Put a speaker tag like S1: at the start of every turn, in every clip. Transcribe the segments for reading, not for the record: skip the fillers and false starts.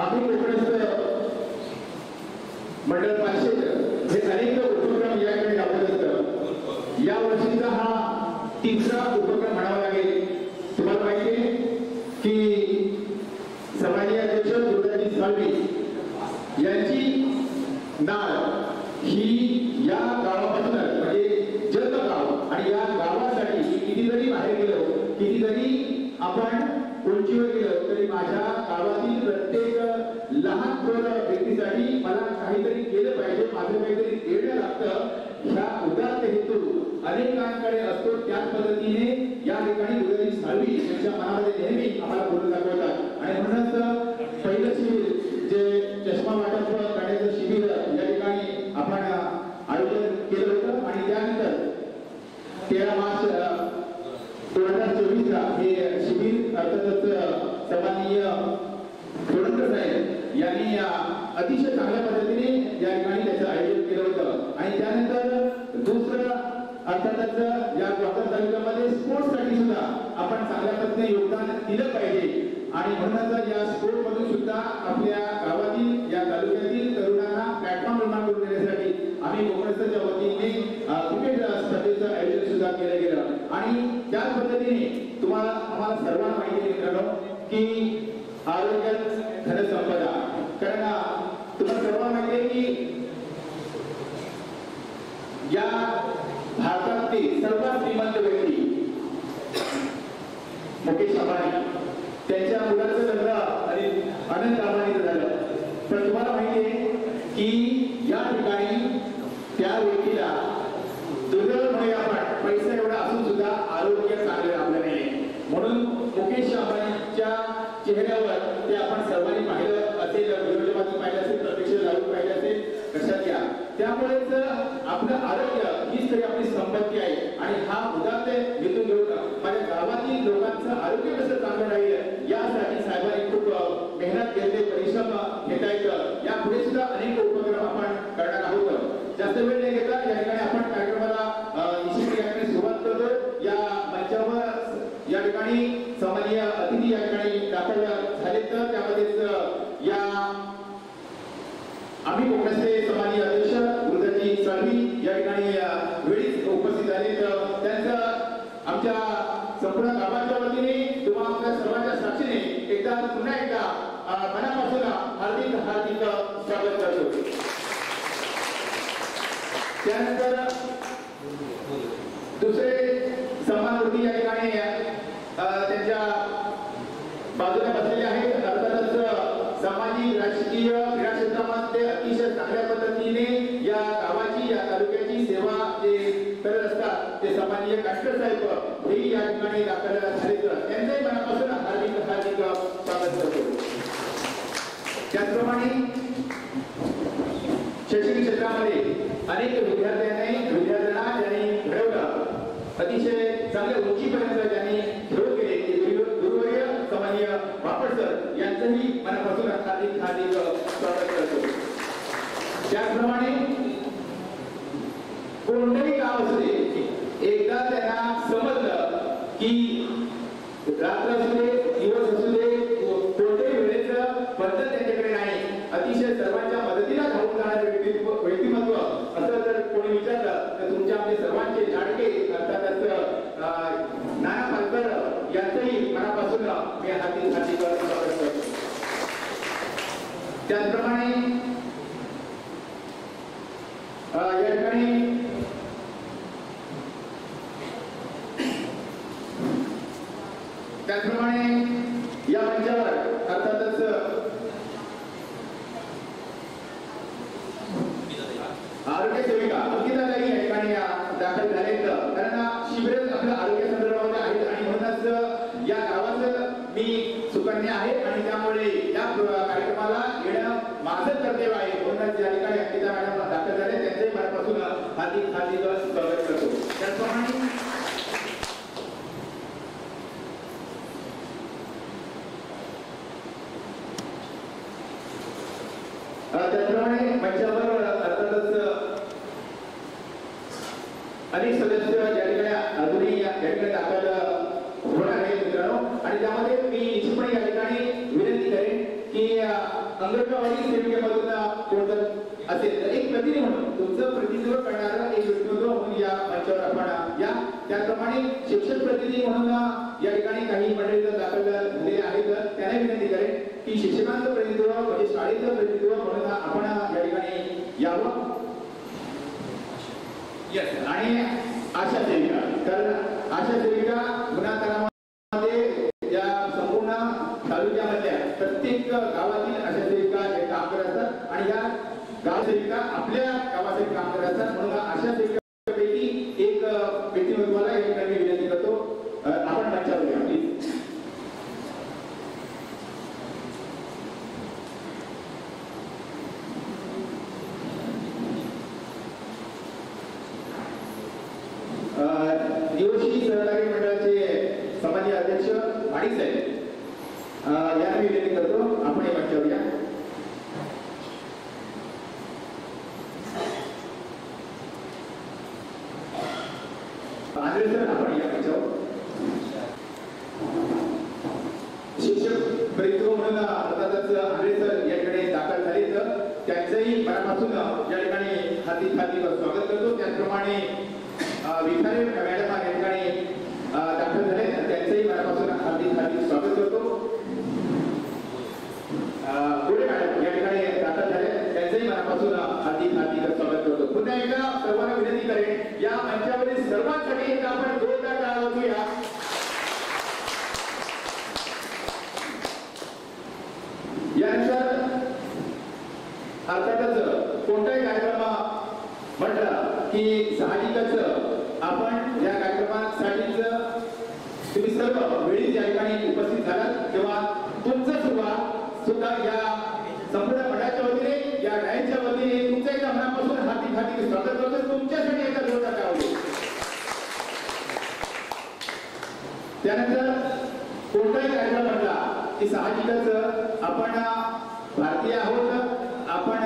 S1: आम्ही कोकणस्थ मंडळ परिषद हे अनेक उपक्रम याकडे राबवत असतं. या वर्षीचा हा तिसरा उपक्रम म्हणावा लागेल. तुम्हाला माहिती आहे की समाजी अध्यक्ष दुर्गाजी साळवी यांची नाळ ही या गावापासून म्हणजे जलगाव आणि या गावासाठी कितीतरी बाहेर गेलो, कितीतरी आपण उंचीवर गेलो तरी माझ्या गावातील प्रत्येक लहान थोर व्यक्तीसाठी मला काहीतरी केलं पाहिजे, माझं काहीतरी देणं लागतं. ह्या उदात्त हेतू अनेकांकडे असतो. त्याच पद्धतीने या ठिकाणी दुर्गाजी साळवी यांच्या मनामध्ये नेहमी आम्हाला बोलून दाखवतात. आणि म्हणूनच पहिलं शिबिर जे चष्मा वाटप करण्याचं शिबिर या ठिकाणी आपण आयोजन केलं होतं आणि त्यानंतर 13 मार्च 2024 हे शिबिर अर्थातच सन्माननीय सोडणकर साहेब यांनी अतिशय चांगल्या पद्धतीने या ठिकाणी त्याचं आयोजन केलं होतं. आणि त्यानंतर दुसरं अर्थातच या ग्वाल्हेर तालुक्यामध्ये स्पोर्ट्ससाठी सुद्धा आपण चांगल्या पद्धतीने योगदान दिलं पाहिजे. आणि म्हणूनच या स्पोर्ट मधून सुद्धा आपल्या गावातील या तालुक्यातील तरुणांना प्लॅटफॉर्म निर्माण करून देण्यासाठी आम्ही कोकणस्थच्या वतीने क्रिकेट स्पर्धेचं आयोजन सुद्धा केलं गेलं. आणि त्याच पद्धतीने तुम्हाला आम्हाला सर्वांना माहिती आहे मित्रांनो की आरोग्यात धनसंपदा. कारण तुम्हाला सर्वांना माहिती आहे की या भारतातील सर्वात श्रीमंत व्यक्ती मुकेश अंबानी त्यांच्या मुलाचं लग्न आणि अनंत अंबानीचं झालं. पण तुम्हाला माहिती आहे की या ठिकाणी त्या व्यक्तीला दुर्दैवाने आपण पैसा एवढा असून सुद्धा आरोग्य चांगलं आपलं नाही. म्हणून मुकेश अंबानीच्या चेहऱ्यावर ते आपण सर्वांनी पाहिलं असेल, व्हिडिओमध्ये पाहिलं असेल, प्रत्यक्ष जाऊन पाहिलं असेल, लक्षात घ्या. त्यामुळेच आपलं आरोग्य हीच तरी आपली संपत्ती आहे. आणि हा उदात्त हेतू घेऊन माझ्या गावातील लोकांचं आरोग्य कसं चांगलं राहील यासाठी साहेबांनी खूप मेहनत घेतली, परिश्रम घेता येतं. यापुढे सुद्धा अनेक उपक्रम आपण करणार आहोत. जास्त वेळ नाही घेता या ठिकाणी आपण कार्यक्रमाला निश्चित या ठिकाणी सुरुवात करतो. या मंचावर या ठिकाणी सन्माननीय अतिथी या ठिकाणी दाखल झाले. तर त्यामध्येच या आम्ही कोकणचे सन्माननीय अध्यक्ष दुर्गाजी साळवी या ठिकाणी वेळीच उपस्थित झाले. तर त्यांचं आमच्या संपूर्ण गावाच्या वतीने तुम्हा सर्वांच्या साक्षीने एकदा पुन्हा एकदा मनापासून हार्दिक हार्दिक स्वागत करतो. त्यानंतर दुसरे सन्मानमूर्ती या ठिकाणी त्यांच्या बाजूला बसलेले आहेत. अर्थातच सामाजिक, राजकीय, क्रीडा क्षेत्रामध्ये अतिशय चांगल्या पद्धतीने या गावाची या तालुक्याची सेवा जे करत असतात ते सन्माननीय काटकर साहेब हे या ठिकाणी दाखल झाले. त्यांचंही मनापासून हार्दिक हार्दिक स्वागत करतो. त्याचप्रमाणे शैक्षणिक क्षेत्रामध्ये अनेक विद्यार्थ्यांना ज्यांनी घडवलं, अतिशय चांगल्या उंचीपर्यंत ज्यांनी घेऊन गेले गुरुवर्य सन्माननीय बापट सर यांचंही मनापासून हार्दिक हार्दिक स्वागत करतो. त्याचप्रमाणे कोणतंही गाव असू दे, एकदा त्यांना समजलं की रात्र असू दे, दिवस असू दे, कोणत्याही वेळेचं पद्धत त्यांच्याकडे नाही, अतिशय सर्वांच्या मदतीला धावून जाणारे व्यक्तिमत्व असं जर कोणी विचारलं तर तुमच्या आपले सर्वांचे लाडके अर्थातच नाना पालकर यांचंही मनापासून मी हार्दिक हार्दिक स्वागत करतो. त्याचप्रमाणे या ठिकाणी या मंचावर अर्थातच आरोग्य सेविका अंकिताताई या ठिकाणी दाखल झालेत. कारण शिबिर आपल्या आरोग्य संदर्भामध्ये आहेत आणि म्हणूनच या गावाचं मी सुकन्या आहे आणि त्यामुळे या कार्यक्रमाला येणं माझं कर्तव्य आहे. म्हणूनच या ठिकाणी अंकिता मॅडम दाखल झाले, त्यांचे मनापासून हार्दिक हार्दिक स्वागत करतो. त्याचप्रमाणे मंचावर अर्थातच अनेक सदस्य ज्या ठिकाणी अजूनही या ठिकाणी दाखल होणार आहेत मित्रांनो. आणि त्यामध्ये मी निश्चितपणे या ठिकाणी विनंती करेन की अंगणवाडी सेविकेमधून कोणतं असेल तर एक प्रतिनिधी म्हणून तुमचं प्रतिनिधित्व करणारं एक व्यक्तिमत्व म्हणून या मंचावर आपण या. त्याचप्रमाणे शिक्षक प्रतिनिधी म्हणून या ठिकाणी काही मंडळी दाखल झालेले आहेत. त्यांना विनंती करेन की शिक्षकांचं प्रतिनिधित्व म्हणजे शाळेचं प्रतिनिधित्व म्हणून आपण या ठिकाणी यावं. आणि आशा सेविका, तर आशा सेविका गुन्हा या संपूर्ण तालुक्यामधल्या प्रत्येक गावातील आशा सेविका हे काम करत असतात आणि या गाव सेविका आपल्या गावासाठी काम करत असतात. म्हणून आशा सेविकांपैकी एक व्यक्तिमत्वाला या ठिकाणी विनंती करतो आपण मंचावर या प्लीज. दिवशी सहकारी मंडळाचे सामान्य अध्यक्ष माडिक साहेब यांना विनंती करतो आपण हे मंचावर या. आंध्रे सर आपण या मंचावर. शिक्षक प्रतिनिधित्व म्हणून अर्थातच आंध्रे सर या ठिकाणी दाखल झाले तर त्यांचंही मनापासून या ठिकाणी हार्दिक स्वागत करतो. त्याचप्रमाणे विखारे मॅडम या ठिकाणी दाखल झाले त्यांचंही मनापासून हार्दिक स्वागत करतो. गोडे मॅडम या ठिकाणी दाखल झाले त्यांचंही मनापासून हार्दिक स्वागत करतो. पुन्हा एकदा सर्वांना विनंती करेन या मंचावरील सर्वांसाठी एक आपण जोरदार टाळ्या वाजवूया. यानंतर अर्थातच कोणताही कार्यक्रम म्हटलं की साहजिकच आपण या कार्यक्रमासाठीच तुम्ही सर्व वेळीच या ठिकाणी उपस्थित झालात तेव्हा तुमचं सुद्धा या संपूर्ण मंडळाच्या वतीने या गायच्या वतीने तुमच्या एका मनापासून हार्दिक स्वागत करतो. तुमच्यासाठी एका जोरदार टाळ्या वाजवूया. त्यानंतर कोणताही कार्यक्रम म्हटला की साहजिकच आपण भारतीय आहोत, आपण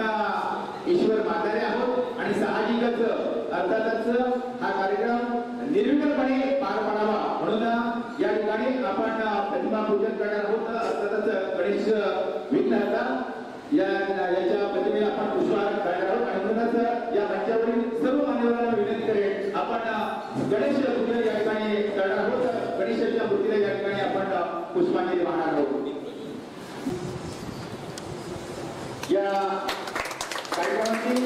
S1: ईश्वर मानणारे आहोत आणि साहजिकच अर्थातच हा कार्यक्रम निर्विघ्नपणे पार पाडावा म्हणून या ठिकाणी आपण प्रतिमा पूजन करणार आहोत. अर्थातच गणेश विघ्नहर्ता याच्या प्रतिमेला आपण पुष्पहार करणार आहोत आणि म्हणूनच या मंचावरील सर्व मान्यवरांना विनंती करेन आपण गणेश पूजन या ठिकाणी करणार आहोत. गणेशाच्या मूर्तीला या ठिकाणी आपण पुष्पांजली वाहणार आहोत. या कार्यक्रमाची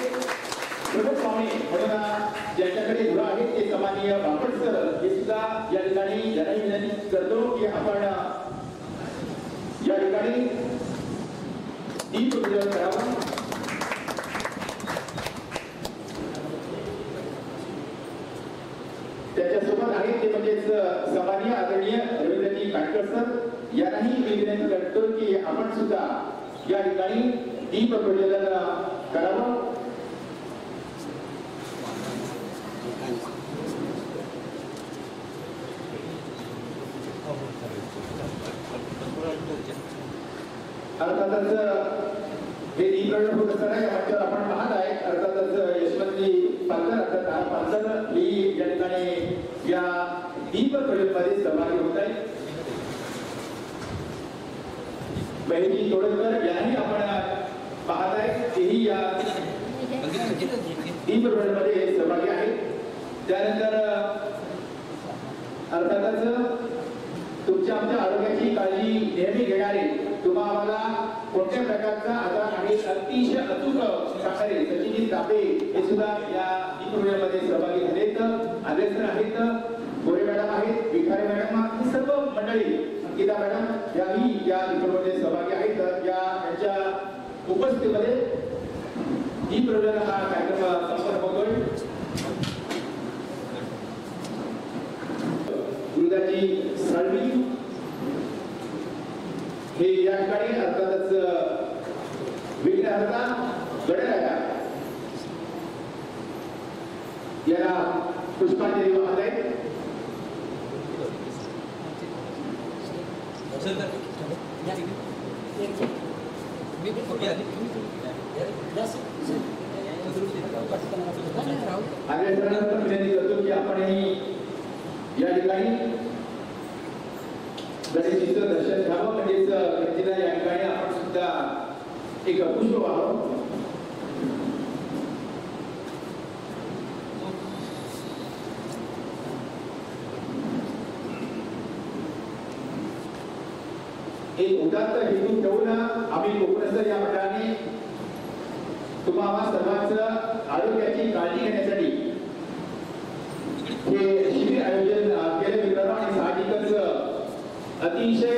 S1: प्रमुख पाहुणे म्हणून ज्यांच्याकडे गुरु आहेत ते सन्माननीय बापट सर हे सुद्धा या ठिकाणी यांना विनंती करतो की आपण या ठिकाणी दीपपूजन करावं. त्याच्यासोबत आहेत ते म्हणजेच सन्माननीय आदरणीय रवींद्रजी काटकर सर यांनाही मी विनंती करतो की आपण सुद्धा या ठिकाणी दीपपूजन करावं. अर्थातच हे दीपप्रज्वलन होत असताना या मंचावर आपण पाहत आहे अर्थातच यशवंतजी पालकर अर्थात पालकर ही या ठिकाणी या दीपप्रज्वलनामध्ये सहभागी होत आहे. बहिणी तोडकर यांनाही आपण पाहत आहे तेही या दीपप्रज्वलनामध्ये सहभागी आहेत. त्यानंतर अर्थातच तुमच्या आमच्या आरोग्याची काळजी नेहमी घेणारे तुम्हाला कोणत्या प्रकारचा आजार आहे अतिशय अचूक सांगणारे सचिन तापे हे सुद्धा या दीपप्रज्वलनामध्ये सहभागी झालेत. आंध्रे सर आहेत, गोरे मॅडम आहेत, विखारे मॅडम ही सर्व मंडळी अंकिता मॅडम याही या दीपप्रज्वलनामध्ये सहभागी आहेत. यांच्या उपस्थितीमध्ये दीपप्रज्वलन हा कार्यक्रम संपन्न होतोय. गुरुदाजी साळवी हे या ठिकाणी अर्थातच विघ्नहर्ता गणराया याला पुष्पांजली वाहत आहेत. विनंती करतो की आपण या ठिकाणी गणेशाचं दर्शन घ्यावं म्हणजेच गणेशला या ठिकाणी आपण सुद्धा एक पुष्पवाह एक उदात्त हेतू ठेवून आम्ही कोकणस्थ या मंडळाने तुम्हाला सर्वांचं आरोग्याची काळजी घेण्यासाठी हे शिबिर आयोजन केले मित्रांनो आणि साहजिकच अतिशय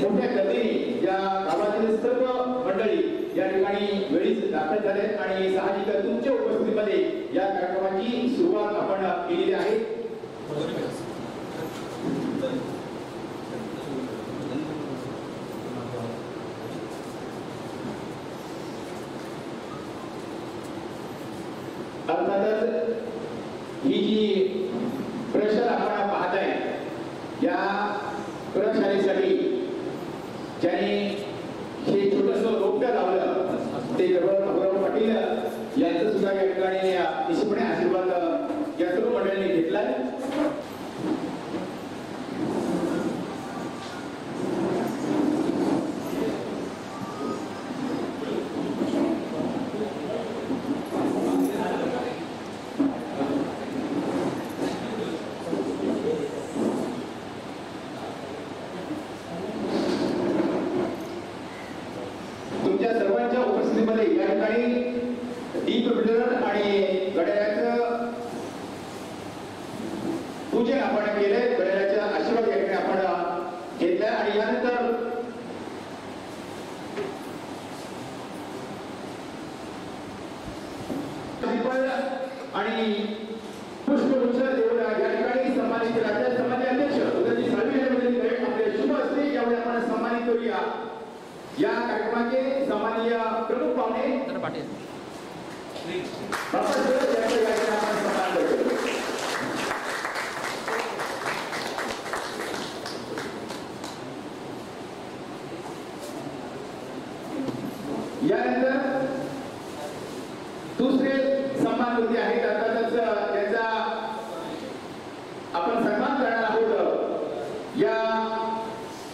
S1: मोठ्या गतीने या गावातील सर्व मंडळी या ठिकाणी वेळीच दाखल झाले आणि साहजिकच तुमच्या उपस्थितीमध्ये या कार्यक्रमाची सुरुवात आपण केलेली आहे. अर्थातच ही जी प्रशाला आपण पाहताय या प्रशालेसाठी ज्याने हे छोटस रोपटं लावलं ते गौरव पाटील यांचं सुद्धा या ठिकाणी निश्चितपणे आशीर्वाद या सर्व मंडळींनी घेतलाय. सर्वांच्या उपस्थितीमध्ये या ठिकाणी दीप वितरण आणि गड्याचं पूजन आपण केलंय. गड्याच्या आशीर्वाद या ठिकाणी आपण घेतलाय आणि यानंतर आणि पुष्पगुच्छ देऊन या ठिकाणी सन्मानित राज्य समाज अध्यक्ष उदयजी साळवी यांनी आपले शुभ हस्ते यावेळी आपण सन्मानित करूया. या कार्यक्रमाचे सामान्य प्रमुख पाहुणे पाटील यानंतर दुसरे सन्मान होते आहेत. अर्थातच त्याचा आपण सन्मान करणार आहोत. या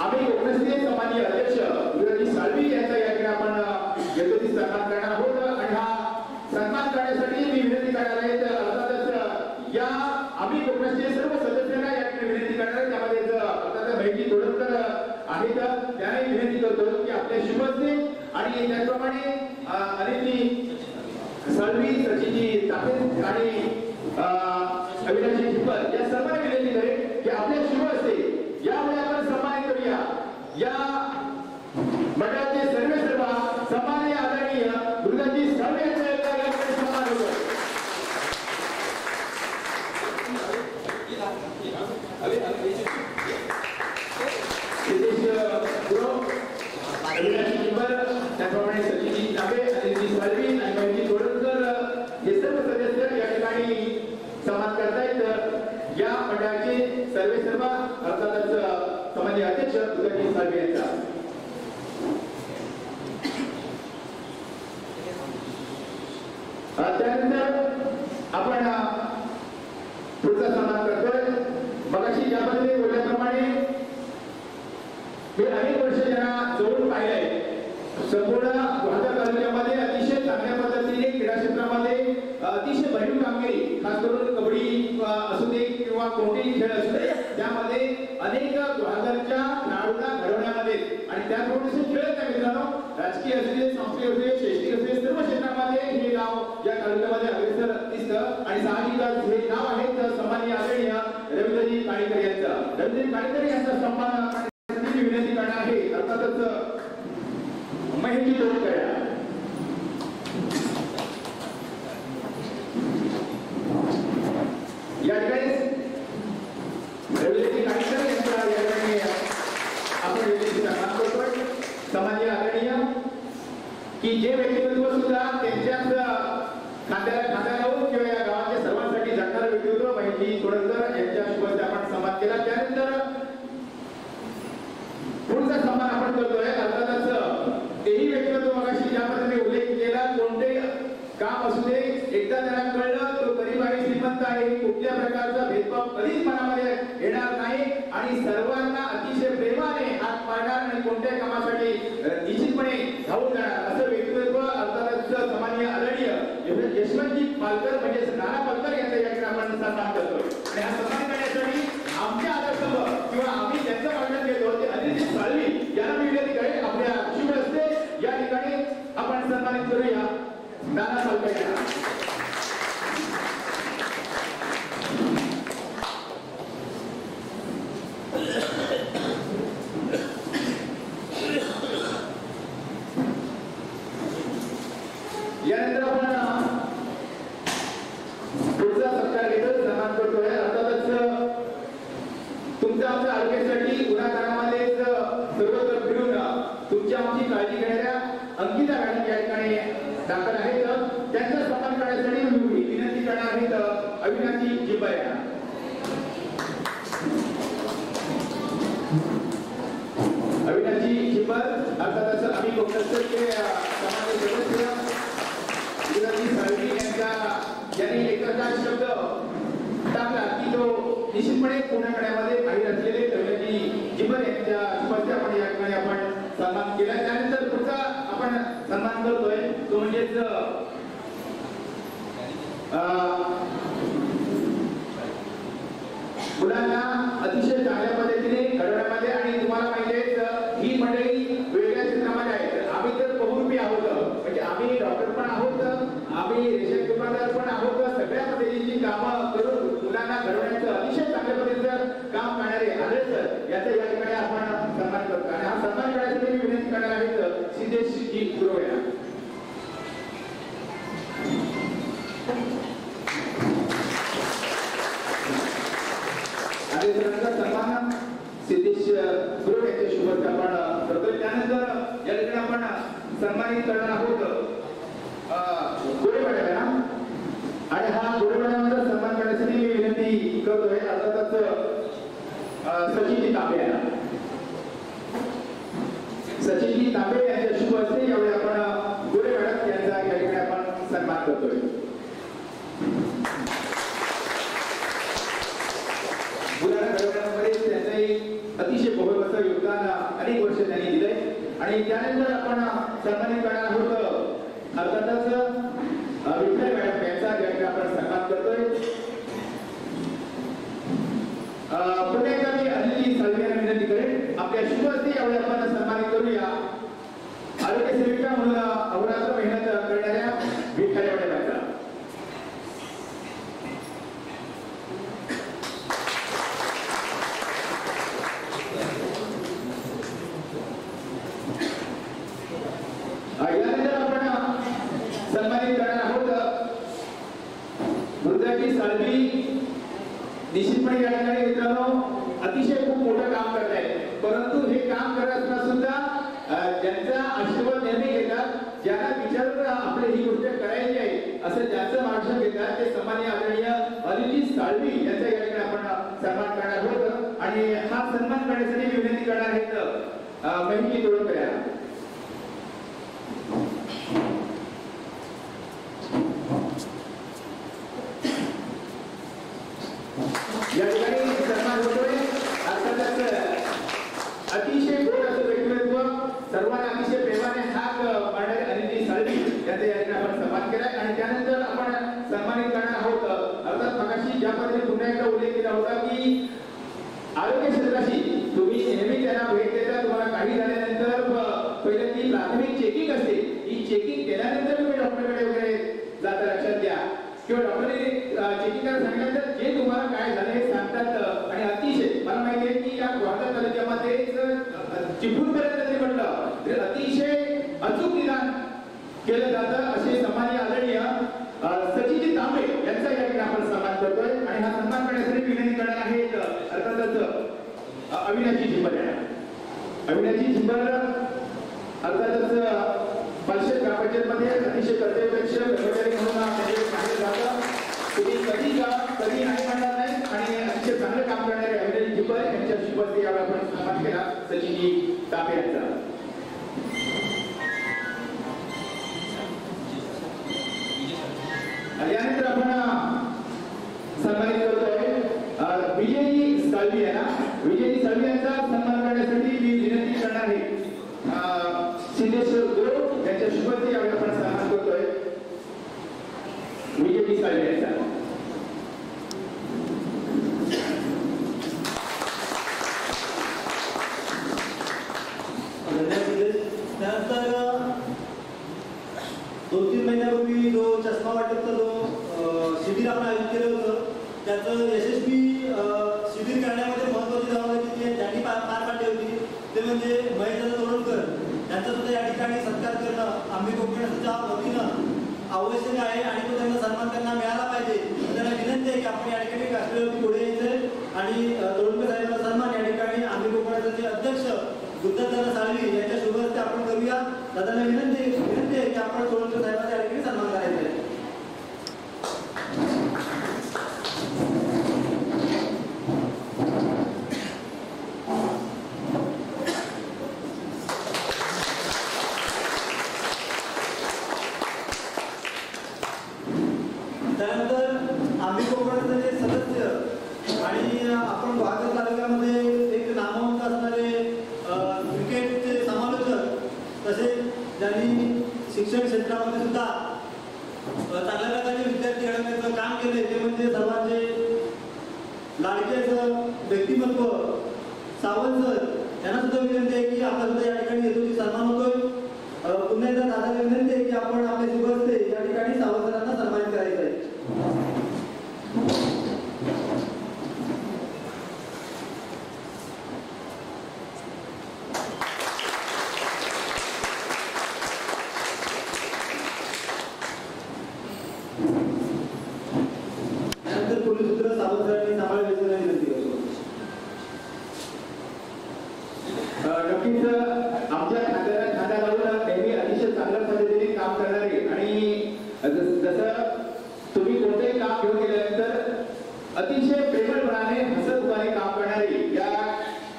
S1: आम्ही कोकणस्थीय सामान्य अध्यक्ष उदयजी साळवी यांचा या ठिकाणी आपण यथोचित सन्मान करणार आहोत आणि हा सन्मान करण्यासाठी मी विनंती करणार आहे. अर्थातच या आम्ही कोकणस्थीय सर्व सदस्यांना या ठिकाणी विनंती करणार आहे. त्यामध्ये अर्थात बहिणी तोडकर आहेत त्याने विनंती करतो की आपल्या शुभहस्ते आणि त्याचप्रमाणे अनिती साळवी सचिनजी तापेद आणि अविनाशी ठिप्पर या सर्वांना विनंती करेन की आपल्या शुभहस्ते यामुळे आपण सन्मानित करूया. या मंडळाचे सर्व सन्माननीय आदरणीय उदयजी साळवी यांचा सन्मान होतो. अविनाशी ठिप्पर त्याप्रमाणे सचिनजी तापेद आणि साळवी आणि बहिणी तोडकर हे सर्व सदस्य या ठिकाणी सन्मान करतायत. या मंडळाचे सर्व अर्थातच सामान्य अध्यक्ष उदयजी साळवी यांचा त्यानंतर आपण पुढचा सन्मान करतोय. मगाशी ज्या पद्धतीने बोलल्याप्रमाणे मी अनेक वर्ष ज्यांना जवळून पाहिलंय संपूर्ण गुहागर तालुक्यामध्ये अतिशय चांगल्या पद्धतीने क्रीडा क्षेत्रामध्ये अतिशय भरीव कामगिरी खास करून कबड्डी असू दे किंवा कोणतेही खेळ असू दे त्यामध्ये अनेक गुहागरच्या खेळाडूंना घडवण्यामध्ये आणि त्याचबरोबर खेळत आहे मित्रांनो राजकीय असू दे सांस्कृतिक असू दे शैक्षणिक असू दे सर्व क्षेत्रामध्ये हे गाव या तालुक्यामध्ये अग्रेसर दिसतं आणि साहजिकच हे नाव आहे सन्माननीय आदरणीय रवींद्रजी काणेकर यांचं. रवींद्रजी काणेकर यांचा सन्मान करण्यासाठी विनंती करणार आहे. अर्थातच महेशजी तोडकर या ठिकाणी रवींद्रजी काणेकर यांचा या ठिकाणी आपण सन्मान करतोय. सामान्य आदरणीय की जे व्यक्तिमत्व सुद्धा त्यांच्याच खात्याला खात्या लावून किंवा या गावाच्या सर्वांसाठी झटणारं व्यक्तिमत्व महेशजी तोडकर यांच्या शुभेच्छा आपण सन्मान केला. त्यानंतर पुढचा सन्मान आपण करतोय. अर्थातच तेही व्यक्तिमत्व मगाशी ज्या पद्धतीने उल्लेख केला कोणते काम असू दे एकदा त्याला कळलं तो गरीब आणि श्रीमंत आहे कुठल्या प्रकारचा भेदभाव कधीच मनामध्ये येणार नाही आणि सर्वांना अतिशय प्रेमाने हात पाडणार आणि कोणत्याही कामासाठी निश्चितपणे धावून जाणार असं व्यक्ती यशवंतजी पालकर म्हणजे नाना पालकर यांचा या ठिकाणी आपण सन्मान करतो आणि हा सन्मान करण्यासाठी आमच्या आदर्शंभ किंवा आम्ही ज्यांचं मार्गदर्शन घेतो ते अतिशय साळवी यांना मी विनंती करेन आपल्या शुभ हस्ते या ठिकाणी आपण सन्मानित करूया नाना पालकर यांना. यानंतर आपण पुढचा सत्कार घेतो सन्मान करतोय. अर्थातच तुमच्या आमच्या आरोग्यासाठी उन्हातानामध्ये सर्वत्र फिरून तुमची आमची काळजी घेणाऱ्या अंकिता मॅडम या ठिकाणी दाखल आहेत. त्यांचा सन्मान करण्यासाठी विनंती करणार आहेत अविनाशी जिंबर यांना. अविनाशी जिंबर अर्थातच आम्ही कोकणचे समाज सदस्य यांनी एखादा शब्द टाकला की तो निश्चितपणे पुण्यामध्ये काही असलेले अविनाशी जिंबर यांच्या स्पर्धा आपण या ठिकाणी आपण सन्मान केला. त्यानंतर पुढचा आपण सन्मान करतोय तो म्हणजेच मुलांना अतिशय चांगल्या पद्धतीने घडवण्यामध्ये आणि तुम्हाला माहिती आहे ही मंडळी वेगळ्या क्षेत्रामध्ये आहेत. आम्ही तर बहुरूपी आहोत म्हणजे आम्ही डॉक्टर पण आहोत, आम्ही रेशन दुकानदार पण आहोत. सगळ्या पद्धतीची कामं करून मुलांना घडवण्याचं अतिशय चांगल्या पद्धतीचं काम करणारे आदर्श याचा या ठिकाणी आपण सन्मान करतो आणि हा सन्मान करण्यासाठी मी विनंती करणार आहेत सिद्धेशजी गुरव यांना. आणि सन्मान सिद्धेश गुरव यांच्या शुभ आपण करतोय. त्यानंतर या ठिकाणी आपण सन्मानित करणार आहोत गोरे मॅडम आणि हा गोरे मॅडमचा सन्मान करण्यासाठी मी विनंती करतोय अर्थातच सचिनजी तांबे यांना. सचिनजी तांबे यांच्या शुभ हस्ते यावेळी आपण गोरे मॅडम यांचा या ठिकाणी आपण सन्मान करतोय. मुलांना घडवण्यामध्ये त्यांचंही अतिशय बहुमोलाचं योगदान अनेक वर्ष त्यांनी दिलंय आणि त्यानंतर आपण सन्मानित करणार आहोत अर्थातच विठ्ठल मॅडम यांचा या ठिकाणी आपण सन्मान करतोय. पुन्हा एकदा मी अनिलजी साळवी यांना विनंती करेन आपल्या शुभ हस्ते यावेळी आपण सन्मानित करूया आरोग्य सेविका म्हणून अहोरात्र मेहनत करणाऱ्या विठ्ठल मॅडम यांचा. यानंतर आपण सन्मानित करणार आहोत मृदाजी साळवी. निश्चितपणे या ठिकाणी मित्रांनो अतिशय खूप मोठं काम करत आहेत परंतु हे काम करत असताना सुद्धा ज्यांचा आशीर्वाद नेहमी घेतात ज्यांना विचारून आपली ही गोष्ट करायची आहे असं ज्यांचं मार्गदर्शन घेतात ते सन्माननीय आदरणीय अनिलजी साळवी यांचा या ठिकाणी आपण सन्मान करणार आहोत आणि हा सन्मान करण्यासाठी मी विनंती करणार आहेत महिनी तोडकर यांना. या ठिकाणी सन्मान होतोय अर्थातच अतिशय गोड असं व्यक्तिमत्व सर्वांना अतिशय प्रेमाने हाक मारणारे अनिलजी साळवी यांचा या ठिकाणी आपण सन्मान केलाय आणि त्यानंतर आपण सन्मानित करणार आहोत अर्थात मगाशी ज्या पद्धतीने पुन्हा एकदा उल्लेख केला होता की आरोग्य क्षेत्राशी तुम्ही नेहमी त्यांना भेट देता. तुम्हाला काही झाल्यानंतर पहिले ती प्राथमिक चेकिंग असते ही चेकिंग केल्यानंतर तुम्ही डॉक्टरकडे वगैरे जाता लक्षात घ्या किंवा डॉक्टरने चेकिंग करायला सांगितल्यानंतर जे तुम्हाला काय झालं हे सांगतात आणि अतिशय मला माहिती आहे की या वार्धा तालुक्यामध्ये चिपळूणपर्यंत जरी म्हटलं तर अतिशय अचूक निदान केलं जातं असे सन्माननीय आदरणीय सचिनजी तांबे यांचा या ठिकाणी आपण सन्मान करतोय आणि हा सन्मान करण्यासाठी विनंती करणार आहेत अर्थातच अविनाशी जिंबर यांना. अविनाशी जिंबर अर्थातच पालशेत ग्रामपंचायतमध्ये अतिशय कर्तव्यदक्ष कर्मचारी म्हणून सांगितलं जातं. तुम्ही कधी नाही म्हणणार नाही आणि अतिशय चांगलं काम करणारे अविनाशी जिंबर यांच्या शुभ हस्ते यावेळी आपण सन्मान केला सचिनजी तांबे यांचा. यानंतर आपण सन्मानित करतोय विजयजी साळवी यांना. विजयजी साळवी यांचा सन्मान करण्यासाठी मी विनंती करणार आहे सिद्धेश्वर गुरव यांच्या शुभ हस्ते यावेळी आपण सन्मान करतोय. विजयी साळवे यांचा.
S2: त्यानंतर 2-3 महिन्यापूर्वी जो चष्मा वाटपचा जो शिबिर आपण आयोजित केलं होतं त्याचं यशस्वी शिबिर करण्यामध्ये महत्त्वाची जबाबदारी ज्यांनी पार पाडली होती ते म्हणजे महेश तोरणकर यांचा सुद्धा या ठिकाणी सत्कार करणं आम्ही कोकणाच्या वतीनं आवश्यक आहे आणि तो त्यांना सन्मान त्यांना मिळाला पाहिजे. त्यांना विनंती आहे की आपण या ठिकाणी राष्ट्रपती पुढे यायचं आणि तोरणकर साहेबांचा सन्मान या ठिकाणी आम्ही कोकणाचे अध्यक्ष बुद्धदादा साळवी यांच्या शुभ हस्ते आपण करूया. दादांना विनंती आहे की आपण तोरणकर साहेबांचा या ठिकाणी सन्मान करायचा आहे. त्यानंतर आम्ही कोकणाचे जे सदस्य आणि आपण वाघर तालुक्यामध्ये एक नामवंत असणारे क्रिकेटचे समालोचक तसेच ज्यांनी शिक्षण क्षेत्रामध्ये सुद्धा चांगल्या प्रकारचे विद्यार्थी घडवण्याचं काम केले ते म्हणजे सर्वांचे लाडकेचं व्यक्तिमत्व सावंत सर यांना सुद्धा विनंती आहे की आपला सुद्धा या ठिकाणी येतो सन्मान होतोय. पुन्हा एकदा दादाला विनंती आहे की आपण आपले शुभ हस्ते या ठिकाणी सावंत सरांना सन्मानित करायचं आहे. त्यानंतर पोलीस सूत्र सावंत सरांनी सांभाळायची विनंती करतो.
S1: नक्कीच आमच्या खात्याला लावून नेहमी अतिशय चांगल्या पद्धतीने काम करणारे आणि जसं तुम्ही कोणतेही काम घेऊन गेल्यानंतर अतिशय प्रेमळपणाने हसतमुखाने काम करणारे या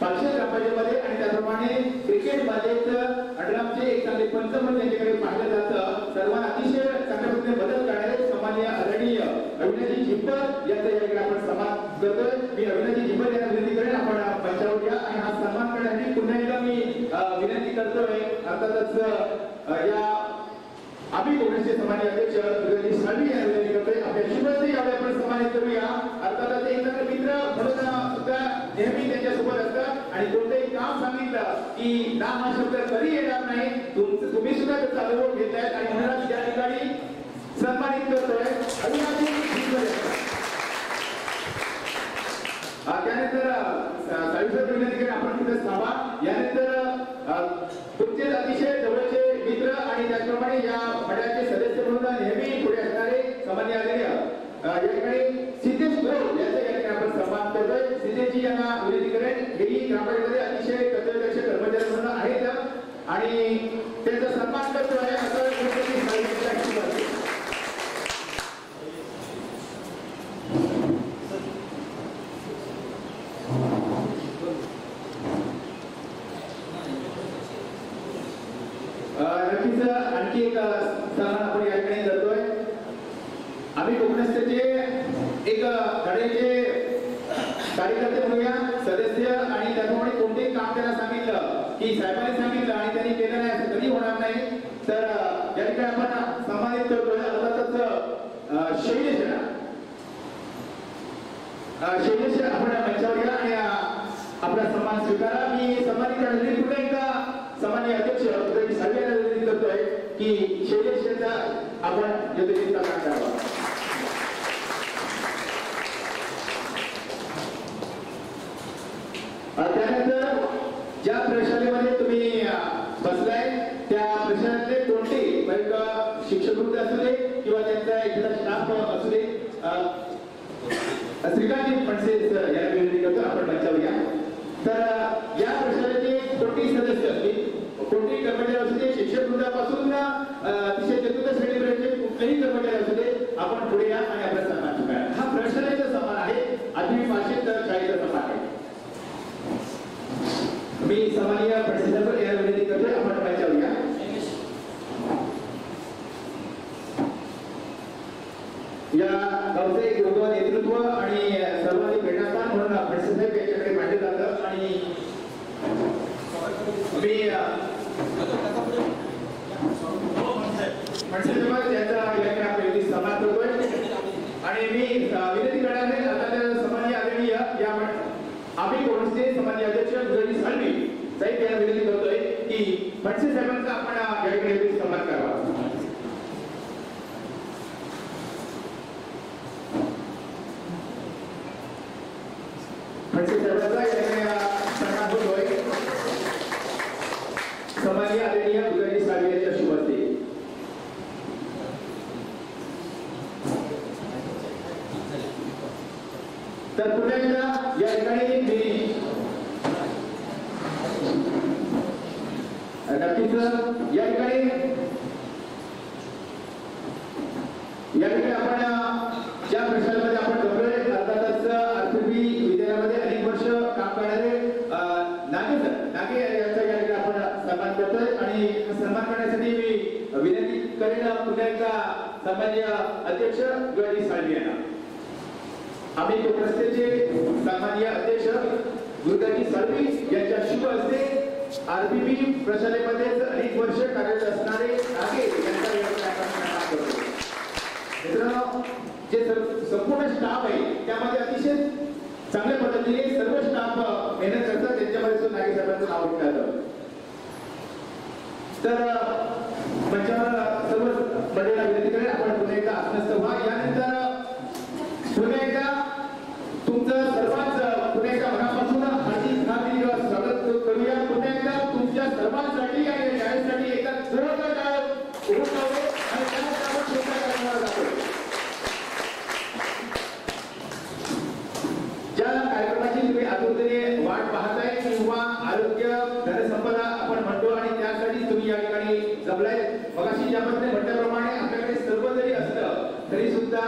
S1: पाचशे ग्रामपंचायतीमध्ये आणि त्याप्रमाणे क्रिकेटमध्ये अडरामचे एक चांगले पंच म्हणून त्यांच्याकडे पाहिलं जातं. सर्वांना अतिशय चांगल्या पद्धतीने मदत करणारे सन्माननीय आदरणीय अविनाशजी झिंपर यांचा या ठिकाणी आपण सन्मान करतोय. मी अविनाशजी झिंपर यांना विनंती करेन आपण मंचावर या आणि हा सन्मान करण्यासाठी पुन्हा एकदा मी विनंती करतोय. अर्थातच या आम्ही कोकणचे सन्माननीय अध्यक्ष बुद्धदादा साळवी यांना विनंती करतोय आपल्या शुभेच्छा यावेळी आपण सन्मानित करूया. अर्थातच एक चांगले मित्र म्हणून सुद्धा नेहमी त्यांच्यासोबत असतात आणि कोणतेही काम सांगितलं की ना हा शब्द कधी येणार नाही. तुम्ही सुद्धा त्याचा अनुभव घेतलाय आणि म्हणूनच या ठिकाणी सन्मानित करतोय अविनाशजी झिंपर. त्यानंतर साळवीसर विनंती करेन आपण तिथे थांबा. यानंतर तुमचे अतिशय जवळचे मित्र आणि त्याचप्रमाणे या मंडळाचे सदस्य म्हणून नेहमी पुढे असणारे सामान्य आदरणीय या ठिकाणी सिद्धेश गोड यांचा या ठिकाणी आपण सन्मान करतोय. सिद्धेशजी यांना विनंती करेन. हेही ग्रामपंचायतीमध्ये अतिशय कर्तव्यदक्ष कर्मचारी म्हणून आहेत आणि त्यांचा सन्मान करतोय असं नक्कीच आणखी एक सन्मान आपण या ठिकाणी करतोय. आम्ही कोकणस्थचे एक धड्याचे कार्यकर्ते म्हणूया सदस्य आणि त्याप्रमाणे कोणतेही काम त्यांना सांगितलं की साहेबांनी सांगितलं आणि त्यांनी केलं नाही असं कधी होणार नाही. तर या ठिकाणी आपण सन्मानित करतोय. अर्थातच शैलेश आपण मंचावर या आणि आपला सन्मान स्वीकारा. मी सन्मानित करण्यासाठी पुन्हा एकदा सामान्य अध्यक्ष बुद्धदादा साळवी यांना विनंती करतोय की शैलेश यांचा आपण योग्यतेचा काम करावा. त्यानंतर ज्या प्रशालेमध्ये तुम्ही बसलाय त्या प्रशालेतले कोणते शिक्षक वृत्त असू दे किंवा त्यांचा एखादा स्टाफ असू दे श्रीकांतजी फणसे याला विनंती करतो आपण मंचावर या. तर या प्रशालेचे कोणतेही सदस्य असतील कोणतेही कर्मचारी असू दे शिक्षक वृत्तापासून अतिशय चतुर्थ श्रेणीपर्यंतचे कुठलेही कर्मचारी असू दे आपण पुढे या आणि आपला सन्मान स्वीकारा. हा प्रशालेचा सन्मान आहे. आठवी पाचशे शाळेचा सन्मान आहे. मी सामान्य फणसेंवर याला विनंती करतोय आपण मंचावर या. या गावचे एक योग्य नेतृत्व आणि सर्वांनी प्रेरणास्थान म्हणून फणसे साहेब यांच्याकडे मांडले जातं आणि मी फणसे साहेब यांचा या सन्मान करतोय. शिवसेने सामान्य अध्यक्ष गणेश साळवी साहेब यांना विनंती करतोय की फडसे साहेबांचा आपण या ठिकाणी सन्मान करावा. फडसे साहेबांचा या ठिकाणी सन्मान होतोय. सामान्य आदरणीय गणेश साळवी यांच्या शुभ हस्ते. तर पुन्हा एकदा या ठिकाणी मी नक्कीच या ठिकाणी आपण ज्या प्रशासनामध्ये आपण जमलोय अर्थातच आरपीबी विद्यालयामध्ये अनेक वर्ष काम करणारे नागे यांचा या ठिकाणी आपण सन्मान करतोय आणि सन्मान करण्यासाठी मी विनंती करेन पुन्हा एकदा सामान्य अध्यक्ष गणेश साळवी यांना. आम्ही कोकणस्थचे सामान्य अध्यक्ष गुरुदाजी साळवी यांच्या शुभ हस्ते आरबीबी प्रशालेमध्ये अनेक वर्ष कार्यरत असणारे नागे यांचा मित्रांनो जे संपूर्ण स्टाफ आहे त्यामध्ये अतिशय चांगल्या पद्धतीने सर्व स्टाफ मेहनत करतात. त्यांच्यामध्ये सुद्धा नागे साहेबांचं नाव घेतलं जातं. तर मंचावर सर्व मंडळीला विनंती करेन आपण पुन्हा एकदा आत्मस्थ व्हा. यानंतर पुन्हा एकदा तुमचं सर्वांचं पुन्हा एकदा मनापासून हार्दिक स्वागत करूया. पुन्हा एकदा तुमच्या सर्वांसाठी आणि शाळेसाठी एकदा जोरदार टाळ्या उभं राहू आणि त्यानंतर आपण पुढच्या कार्यक्रमाला जातो. ज्या कार्यक्रमाची तुम्ही आतुरतेने वाट पाहताय किंवा आरोग्य धनसंपदा आपण म्हणतो आणि त्यासाठी तुम्ही या ठिकाणी जमलाय. मगाशी ज्यामध्ये म्हटल्याप्रमाणे आपल्याकडे सर्व जरी असलं तरी सुद्धा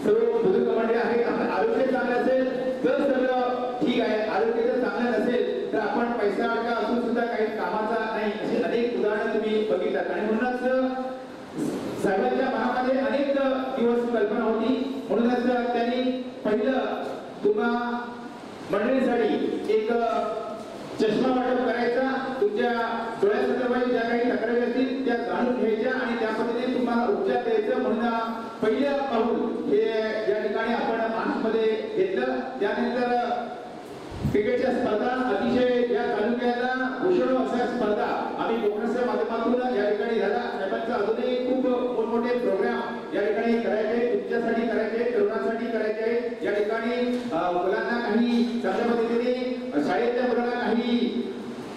S1: सर्व बुजुर्ग मंडळी आहे. आपलं आरोग्य चांगलं असेल तर सगळं ठीक आहे. आरोग्य जर चांगलं नसेल तर आपण पैसा अडका असून सुद्धा काही कामाचा नाही अशी अनेक उदाहरणं तुम्ही बघितलात. आणि म्हणूनच साहेबांच्या मनामध्ये अनेक दिवस कल्पना होती. म्हणूनच त्यांनी पहिलं तुम्हा मंडळीसाठी एक चष्मा वाटप करायचा. तुमच्या डोळ्यासंदर्भात ज्या काही तक्रारी असतील त्या जाणून घ्यायच्या आणि त्या पद्धतीने तुम्हाला उपचार द्यायचं म्हणून पहिलं पाऊल हे या ठिकाणी आपण मार्चमध्ये घेतलं. त्यानंतर क्रिकेटच्या स्पर्धा अतिशय या तालुक्याला भूषण अशा स्पर्धा आम्ही कोकणाच्या माध्यमातून या ठिकाणी झाला. साहेबांचा अजूनही खूप मोठमोठे प्रोग्राम या ठिकाणी करायचे, तुमच्यासाठी करायचे, तरुणांसाठी करायचे. या ठिकाणी मुलांना काही चांगल्या पद्धतीने शाळेतल्या मुलांना काही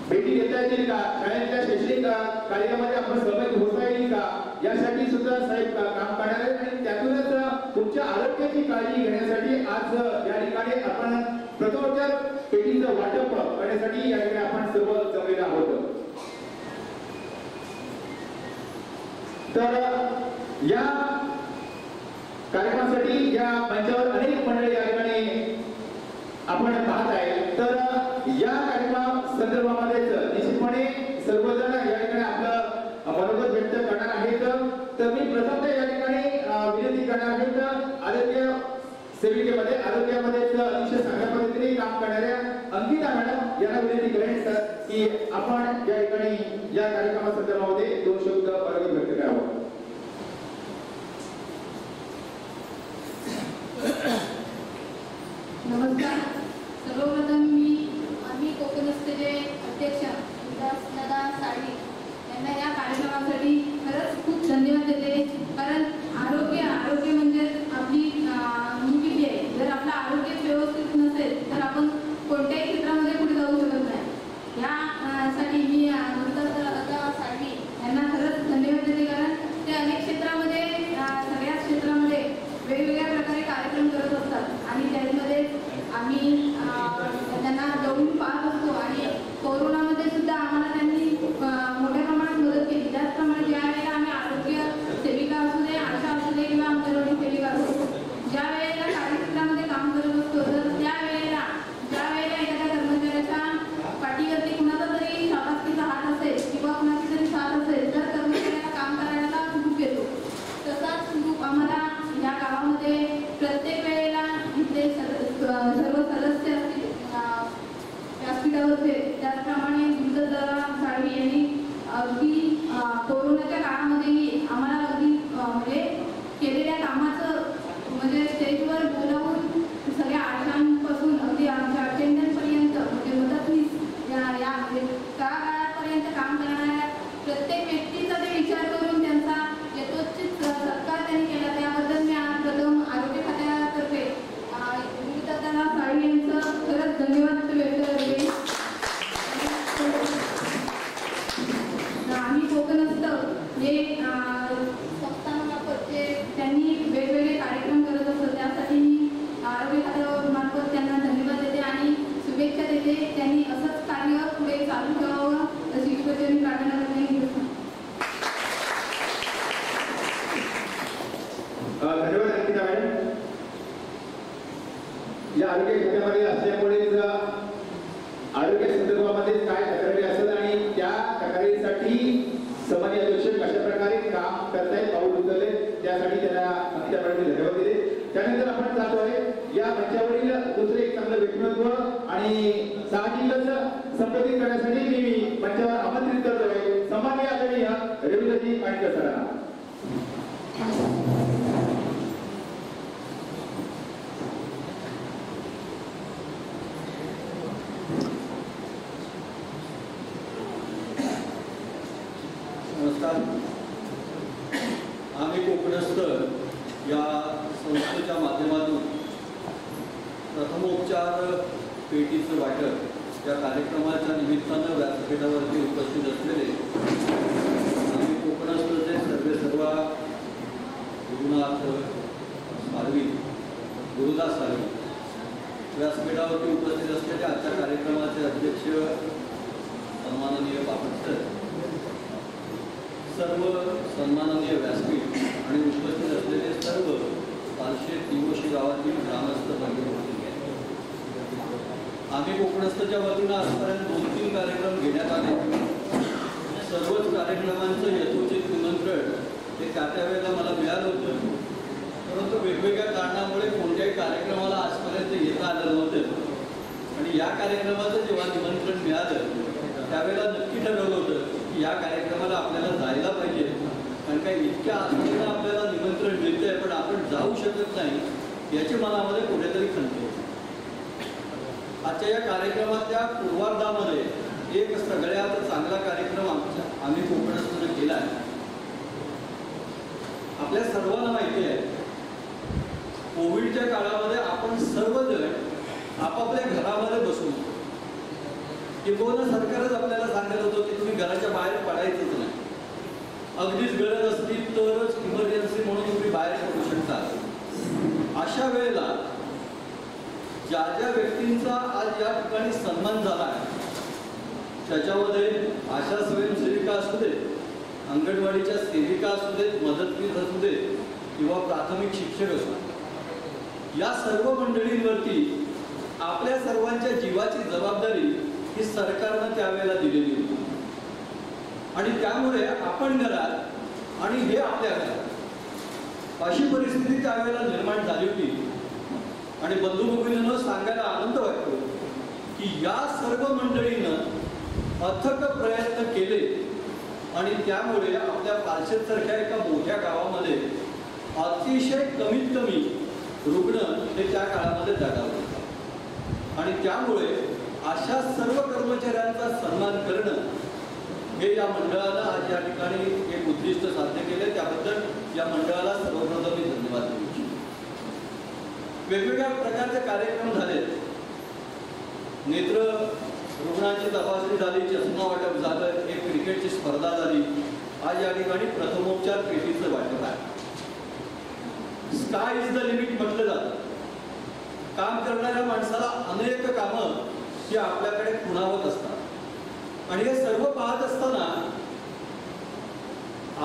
S1: भेटी देता येतील का, शाळेतल्या शैक्षणिक कार्यामध्ये आपण सहभागी होता येईल का यासाठी सुद्धा साहेब काम करणार आहेत. आणि त्यातूनच तुमच्या आरोग्याची काळजी घेण्यासाठी आज या ठिकाणी आपण प्रथमोपचार पेटीचं वाटप करण्यासाठी या ठिकाणी आपण सर्व जमलेलो आहोत. तर या कार्यक्रमासाठी या मंचावर अनेक मंडळी या ठिकाणी आपण पाहत आहे. तर या कार्यक्रमा संदर्भामध्ये निश्चितपणे सर्वजण या ठिकाणी आपलं मनोगत व्यक्त करणार आहेत. तर मी प्रथमतः या ठिकाणी विनंती करणार आहे तर आरोग्य सेविकेमध्ये आरोग्यामध्ये अतिशय चांगल्या पद्धतीने काम करणाऱ्या अंकिता मॅडम यांना विनंती करेन की आपण या ठिकाणी या कार्यक्रमासंदर्भामध्ये दोन शब्द मनोगत व्यक्त करावं.
S3: नमस्कार. सर्वप्रथम आम्ही कोकणस्थचे अध्यक्ष दादा साळवी यांना या कार्यक्रमासाठी खरंच खूप धन्यवाद देते. कारण आरोग्य म्हणजे आपली मुलगी आहे. जर आपलं आरोग्य व्यवस्थित नसेल तर आपण कोणत्याही क्षेत्रामध्ये पुढे जाऊ शकत नाही. यासाठी मी दादा साळवी यांना खरंच धन्यवाद देते. कारण ते अनेक क्षेत्रामध्ये सगळ्याच क्षेत्रामध्ये वेगवेगळ्या प्रकारे कार्यक्रम करत असतात आणि त्यामध्ये आम्ही त्यांना जवळून पाहत असतो. आणि कोरोनामध्ये सुद्धा आम्हाला त्यांनी मोठ्या प्रमाणात मदत केली. त्याचप्रमाणे ज्या वेळेला आम्ही आरोग्य सेविका असू दे, आशा जे संस्थांमार्फत जे त्यांनी वेगवेगळे कार्यक्रम करत असतात त्यासाठी मी आरोग्य खात्यामार्फत त्यांना धन्यवाद देते आणि शुभेच्छा देते. त्यांनी असंच कार्य पुढे चालू ठेवावं अशी ईश्वरचरणी प्रार्थना करते.
S1: धन्यवाद अंकिता मॅडम. या आरोग्य खात्यामध्ये असल्यामुळेच आरोग्य संदर्भामध्ये काय तक्रारी असतात आणि त्या तक्रारीसाठी सामान्य अध्यक्ष कशा प्रकारे काम करतायत, पाऊल उचलले, त्यासाठी त्यांना अंकिता मॅडमने धन्यवाद दिले. त्यानंतर आपण जातोय या मंचावरील दुसरे एक चांगलं व्यक्तिमत्व आणि साहजिकच संबोधित करण्यासाठी मी मंचावर आमंत्रित करतोय सन्माननीय आदरणीय रवींद्रजी पाणकर सरांना.
S4: नमस्कार. आम्ही कोकणस्थ या संस्थेच्या माध्यमातून प्रथमोपचार पेटीचं वाटप या कार्यक्रमाच्या निमित्तानं व्यासपीठावरती उपस्थित असलेले आम्ही कोकणस्थचे सर्व गुरुनाथ साळवी, गुरुदास साळवी व्यासपीठावरती उपस्थित असलेले आजच्या कार्यक्रमाचे अध्यक्ष सन्माननीय बापट सर, सर्व सन्माननीय व्यासपीठ आणि उपस्थित असलेले सर्व पालशे दिवशी गावातील ग्रामस्थ बंधू. आम्ही कोकणस्थच्या वतीनं आजपर्यंत 2-3 कार्यक्रम घेण्यात आले. सर्वच कार्यक्रमांचं यथोचित निमंत्रण हे त्या वेळेला मला मिळालं होतं, परंतु वेगवेगळ्या कारणामुळे कोणत्याही कार्यक्रमाला आजपर्यंत येता आलं नव्हतं. आणि या कार्यक्रमाचं जेव्हा निमंत्रण मिळालं त्यावेळेला नक्की ठरवलं होतं की या कार्यक्रमाला आपल्याला जायला पाहिजे, कारण काही इतक्या आनंदाने आपल्याला निमंत्रण मिळतंय पण आपण जाऊ शकत नाही याची मनामध्ये कुठेतरी खंत होती. आजच्या या कार्यक्रमाच्या पूर्वार्धामध्ये एक सगळ्यात चांगला कार्यक्रम आम्ही कोकणस्थाने केला आहे. आपल्या सर्वांना माहिती आहे कोविडच्या काळामध्ये आपण सर्वजण आपापल्या घरामध्ये बसून किंवा सरकारच आपल्याला सांगत होतं की तुम्ही घराच्या बाहेर पडायचंच नाही, अगदीच गरज असली तरच इमर्जन्सी म्हणून तुम्ही बाहेर पडू शकता. अशा वेळेला ज्या ज्या व्यक्तींचा आज या ठिकाणी सन्मान झाला आहे त्याच्यामध्ये आशा स्वयंसेविका असू दे, अंगणवाडीच्या सेविका असू देत, मदतनीस असू दे किंवा प्राथमिक शिक्षक असू दे, या सर्व मंडळींवरती आपल्या सर्वांच्या जीवाची जबाबदारी ही सरकारनं त्यावेळेला दिलेली होती. आणि त्यामुळे आपण घरात आणि हे आपल्या घरात अशी परिस्थिती त्यावेळेला निर्माण झाली होती. आणि बंधू भगिनींनो सांगायला आनंद वाटतो की या सर्व मंडळीनं अथक प्रयत्न केले आणि त्यामुळे आपल्या पालशेतसारख्या एका मोठ्या गावामध्ये अतिशय कमीत कमी रुग्ण हे त्या काळामध्ये जगावले. आणि त्यामुळे अशा सर्व कर्मचाऱ्यांचा सन्मान करणं हे या मंडळानं आज या ठिकाणी एक उद्दिष्ट साध्य केले. त्याबद्दल या मंडळाला सर्वप्रथम मी धन्यवाद देऊ इच्छितो. वेगवेगळ्या प्रकारचे कार्यक्रम झाले. नेत्र रुग्णांची तपासणी झाली, चष्मा वाटप झालं, एक क्रिकेटची स्पर्धा झाली. आज या ठिकाणी प्रथमोपचार पेटीचं वाटप आहे. स्काय इज द लिमिट म्हटलं जातं. काम करणाऱ्या माणसाला अनेक कामं ही आपल्याकडे खुणावत असतात आणि हे सर्व पाहत असताना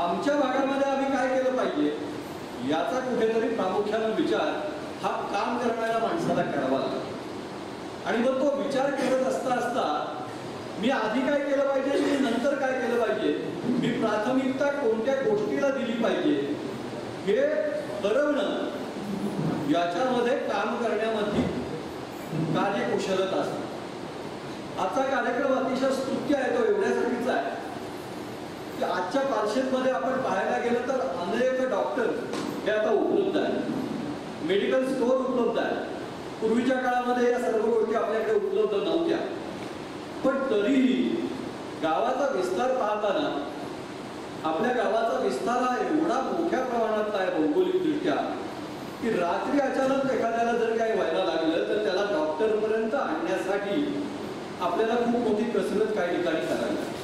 S4: आमच्या भागामध्ये आम्ही काय केलं पाहिजे याचा कुठेतरी प्रामुख्याने विचार हा काम करणाऱ्या माणसाला करावा लागतो. आणि मग तो विचार करत असता मी आधी काय केलं पाहिजे, मी नंतर काय केलं पाहिजे, मी प्राथमिकता कोणत्या गोष्टीला दिली पाहिजे हे ठरवणं याच्यामध्ये काम करण्यामध्ये कार्यकुशलता असते. आजचा कार्यक्रम अतिशय स्तुत्य आहे, तो एवढ्यासाठीच आहे की आजच्या पालशेतमध्ये आपण पाहायला गेलं तर अनेक डॉक्टर हे आता उपलब्ध आहेत, मेडिकल स्टोअर उपलब्ध आहे. पूर्वीच्या काळामध्ये या सर्व गोष्टी आपल्याकडे उपलब्ध नव्हत्या. पण तरीही गावाचा विस्तार पाहताना आपल्या गावाचा विस्तार हा एवढा मोठ्या प्रमाणात आहे भौगोलिकदृष्ट्या की रात्री अचानक एखाद्याला जर काही व्हायला लागलं तर त्याला डॉक्टरपर्यंत आणण्यासाठी आपल्याला खूप मोठी कसरत काही ठिकाणी करावी लागते.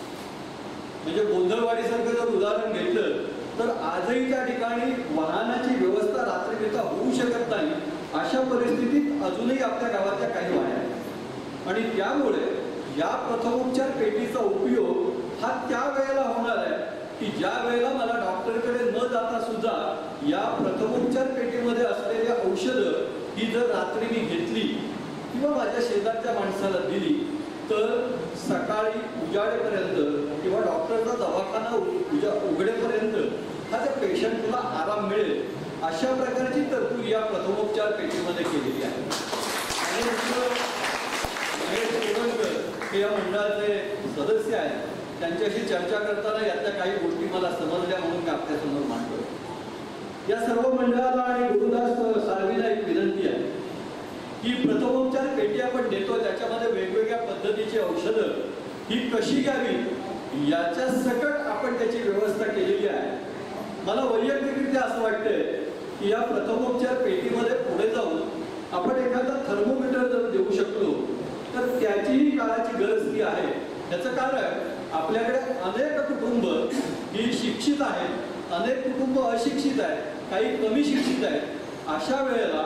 S4: म्हणजे गोंधळवाडीसारखं जर जर उदाहरण घेतलं तर आजही त्या ठिकाणी वाहनाची व्यवस्था रात्रीकरिता होऊ शकत नाही. अशा परिस्थितीत अजूनही आपल्या गावातल्या काही वाड्या आहेत आणि त्यामुळे या प्रथमोपचार पेटीचा उपयोग हा त्या वेळेला होणार आहे की ज्या वेळेला मला डॉक्टरकडे न जाता सुद्धा या प्रथमोपचार पेटीमध्ये असलेल्या औषधं ही जर रात्री मी घेतली किंवा माझ्या शेजारच्या माणसाला दिली तर सकाळी उजाडेपर्यंत किंवा डॉक्टरचा दवाखाना उघडेपर्यंत हा त्या पेशंटला आराम मिळेल अशा प्रकारची तरतूद या प्रथमोपचार पेटीमध्ये केलेली आहे. आणि महेश कोळंबकर हे या मंडळाचे सदस्य आहेत. त्यांच्याशी चर्चा करताना यातल्या काही गोष्टी मला समजल्या म्हणून मी आपल्यासमोर मांडतो. या सर्व मंडळाला आणि गुरुदास साळवीला एक विनंती आहे की प्रथमोपचार पेटी आपण देतो त्याच्यामध्ये वेगवेगळ्या पद्धतीची औषधं ही कशी घ्यावी याच्या सकट आपण त्याची व्यवस्था केलेली आहे. मला वैयक्तिकरित्या असं वाटतंय की या प्रथमोपचार पेटीमध्ये पुढे जाऊन आपण एखादा थर्मोमीटर जर देऊ शकलो तर त्याचीही काळाची गरज ती आहे. त्याचं कारण आपल्याकडे अनेक कुटुंब ही शिक्षित आहेत, अनेक कुटुंब अशिक्षित आहेत, काही कमी शिक्षित आहेत. अशा वेळेला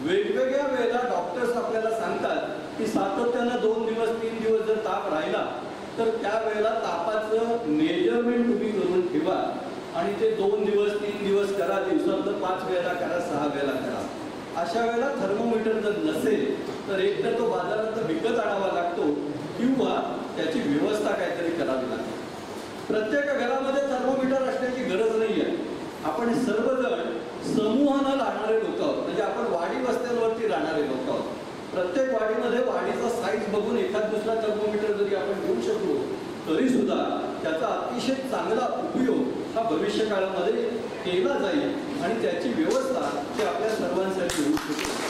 S4: वेगवेगळ्या वेळेला डॉक्टर्स आपल्याला सांगतात की सातत्यानं 2 दिवस 3 दिवस जर ताप राहिला तर त्यावेळेला तापाचं मेजरमेंट तुम्ही करून ठेवा आणि ते 2 दिवस 3 दिवस करा, दिवसातलं 5 वेळेला करा, 6 वेळेला करा. अशा वेळेला थर्मोमीटर जर नसेल तर एक तर तो बाजारात विकत आणावा लागतो किंवा त्याची व्यवस्था काहीतरी करावी लागते. प्रत्येक घरामध्ये थर्मोमीटर असण्याची गरज नाही आहे. आपण सर्वजण समूहानं राहणारे लोक आहोत, म्हणजे आपण वाडी वस्त्यांवरती राहणारे लोक आहोत. प्रत्येक वाडीमध्ये वाडीचा साईज बघून एखाद दुसरा थर्मोमीटर जरी आपण घेऊ शकलो तरी सुद्धा त्याचा अतिशय चांगला उपयोग हा भविष्य काळामध्ये केला जाईल आणि त्याची व्यवस्था ती आपल्या सर्वांसाठी होऊ शकते.